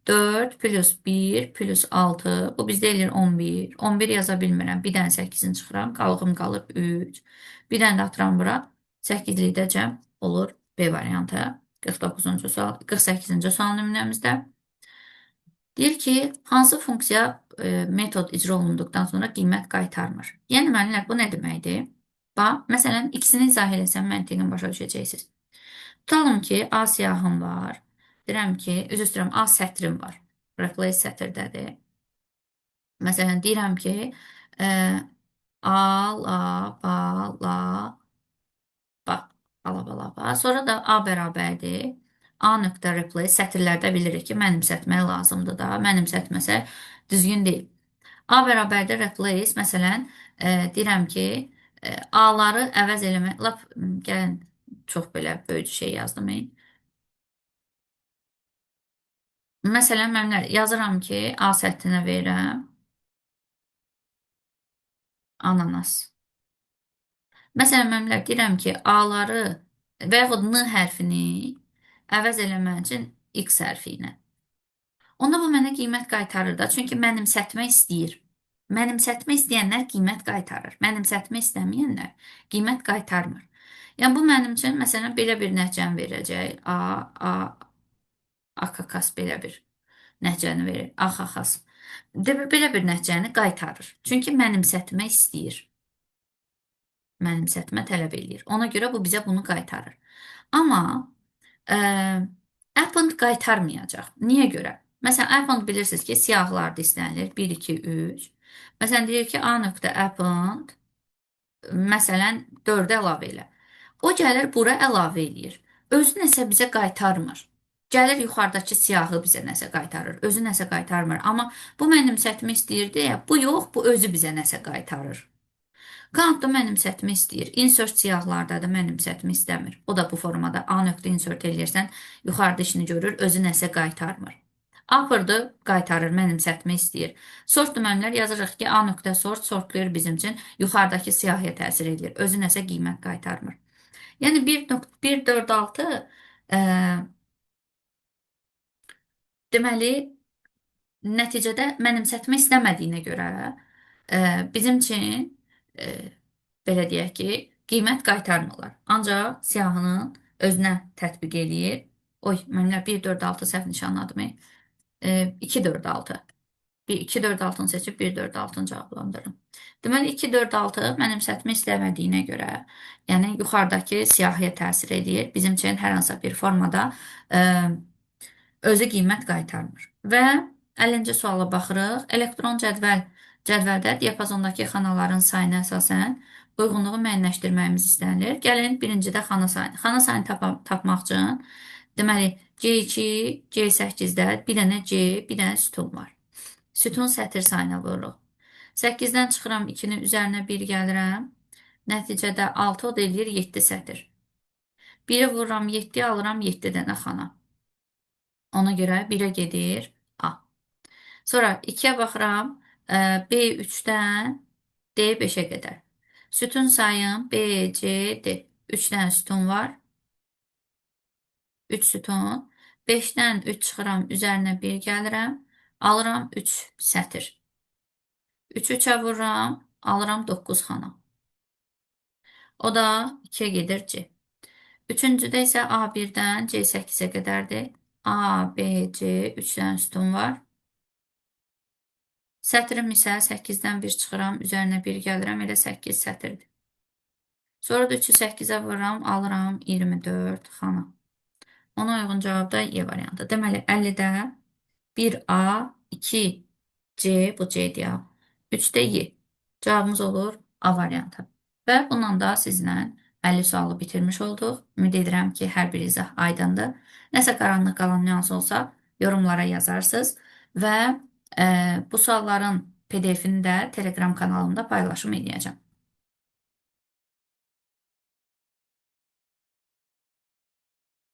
4 plus 1 plus 6, bu bizdə eləyir 11. 11 yaza bilmirəm, bir dənə 8-ini çıxıram, qalığım qalır 3. Bir dənə də atıram bura, 8-likdə cəm olur B variantı. 49-cu sual, 48-ci sual nümunəmizdə. Deyir ki, hansı funksiya metod icra olunduqdan sonra qiymət qaytarmır? Yəni, müəllimlər, bu nə deməkdir? Bax, məsələn, ikisini izah eləsəm məntiqin başa düşəcəksiniz. Tutalım ki, A siyahım var. Deyirəm ki, üzr istəyirəm, A sətrim var. Replace sətirdədir. Məsələn, deyirəm ki, e, A, la, ba, la, ba, bala. Sonra da A bərabərdir. A nöqtə replace sətirlərdə bilirik ki, mənimsətmək lazımdır da. Mənimsətməsə düzgün deyil. A bərabərdir replace, məsələn, deyirəm ki, A-ları əvəz eləmək, lap gəlin, çox belə böyük şey yazdım. Məsələn, mən yazıram ki, A sətrinə verirəm ananas. Məsələn, mən deyirəm ki, A-ları və yaxud N hərfini əvəz eləmək üçün X hərfi ilə. onda bu mənə qiymət qaytarır da. Çünki mənimsətmə istəyir. Mənimsətmə istəyənlər qiymət qaytarır. Mənimsətmə istəməyənlər qiymət qaytarmır. Yəni bu mənim üçün məsələn belə bir nəticəni verəcək. Akakas belə bir nəticəni verir. Axaxas. Belə bir nəticəni qaytarır. Çünki mənimsətmə istəyir. Mənimsətmə tələb eləyir. Ona görə bu bizə bunu qaytarır. Amma ə, append qaytarmayacaq. Niyə görə? Məsələn, append bilirsiniz ki, siyahılarda istənilir. 1, 2, 3. Məsələn, deyir ki, A.append məsələn 4-ə əlavə elə. O gəlir bura əlavə eləyir. Özü nəsə bizə qaytarmır. Gəlir yuxarıdakı siyahı bizə nəsə qaytarır. Özü nəsə qaytarmır. Amma bu mənimsətmə istəyirdi ya, bu yox, bu özü bizə nəsə qaytarır. Count da mənimsətmə istəyir. Insert siyahılarda da mənimsətmə istəmir. O da bu formada A.insert eləyirsən, yuxarıda işini görür, özü nəsə qaytarmır. Upper-dı qaytarır, mənimsətmə istəyir. Sort demələr yazırıq ki, A.sort sortlayır bizim üçün, yuxarıdakı siyahıya təsir edir. Özü nəsə qiymət qaytarmır. Yəni 1.146 deməli nəticədə mənimsətmə istəmədiyinə görə bizim üçün belə deyək ki, qiymət qaytarmırlar. Ancaq siyahının özünə tətbiq eləyir. Oy, mənimlə 146 səhv nişanladım. 246. 246-nı seçib 146-nı cavablandırın. Deməli 246 mənimsətmə istəmədiyinə görə, yəni yuxarıdakı siyahıya təsir edir. Bizim üçün hər hansı bir formada özü qiymət qaytarmır. Və 50-ci suala baxırıq. Elektron cədvəldə diapazondakı xanaların sayına əsasən uyğunluğu müəyyənləşdirməyimiz istənilir. Gəlin birincidə xana sayını. Xana sayını tapmaq üçün deməli C2, C8-də bir dənə C, bir dənə sütun var. Sütun sətr sayına vururuq. 8-dən çıxıram 2-nin üzərinə 1 gəlirəm. Nəticədə 6 o da eləyir 7 sətr. 1-i vururam 7-yə alıram 7 dənə xana. Ona görə 1-ə gedir A. Sonra 2-yə baxıram B3-dən D5-ə qədər. Sütun sayım B, C, D. 3 dənə sütun var. 3 sütun. 5-dən 3 çıxıram, üzərinə 1 gəlirəm. Alıram 3 sətr. 3-ü 3-ə vururam, alıram 9 xana. O da 2-yə gedir C. Üçüncüdə isə A1-dən C8-ə qədərdir. A, B, C, 3 dənə sütun var. Sətrim isə 8-dən 1 çıxıram, üzərinə 1 gəlirəm, elə 8 sətirdir. Sonra da 3-ü 8-ə vururam, alıram 24 xana. Ona uyğun cavab da E variantı. Deməli, 50-də 1A, 2C, bu C deyək, 3-də Y. Cavabımız olur A variantı. Və bundan da sizlə 50 sualı bitirmiş olduq. Ümid edirəm ki, hər bir izah aydındır. Nəsə qaranlıq qalan nüans olsa, yorumlara yazarsınız və bu sualların PDF-ini də Telegram kanalımda paylaşım edəcəm.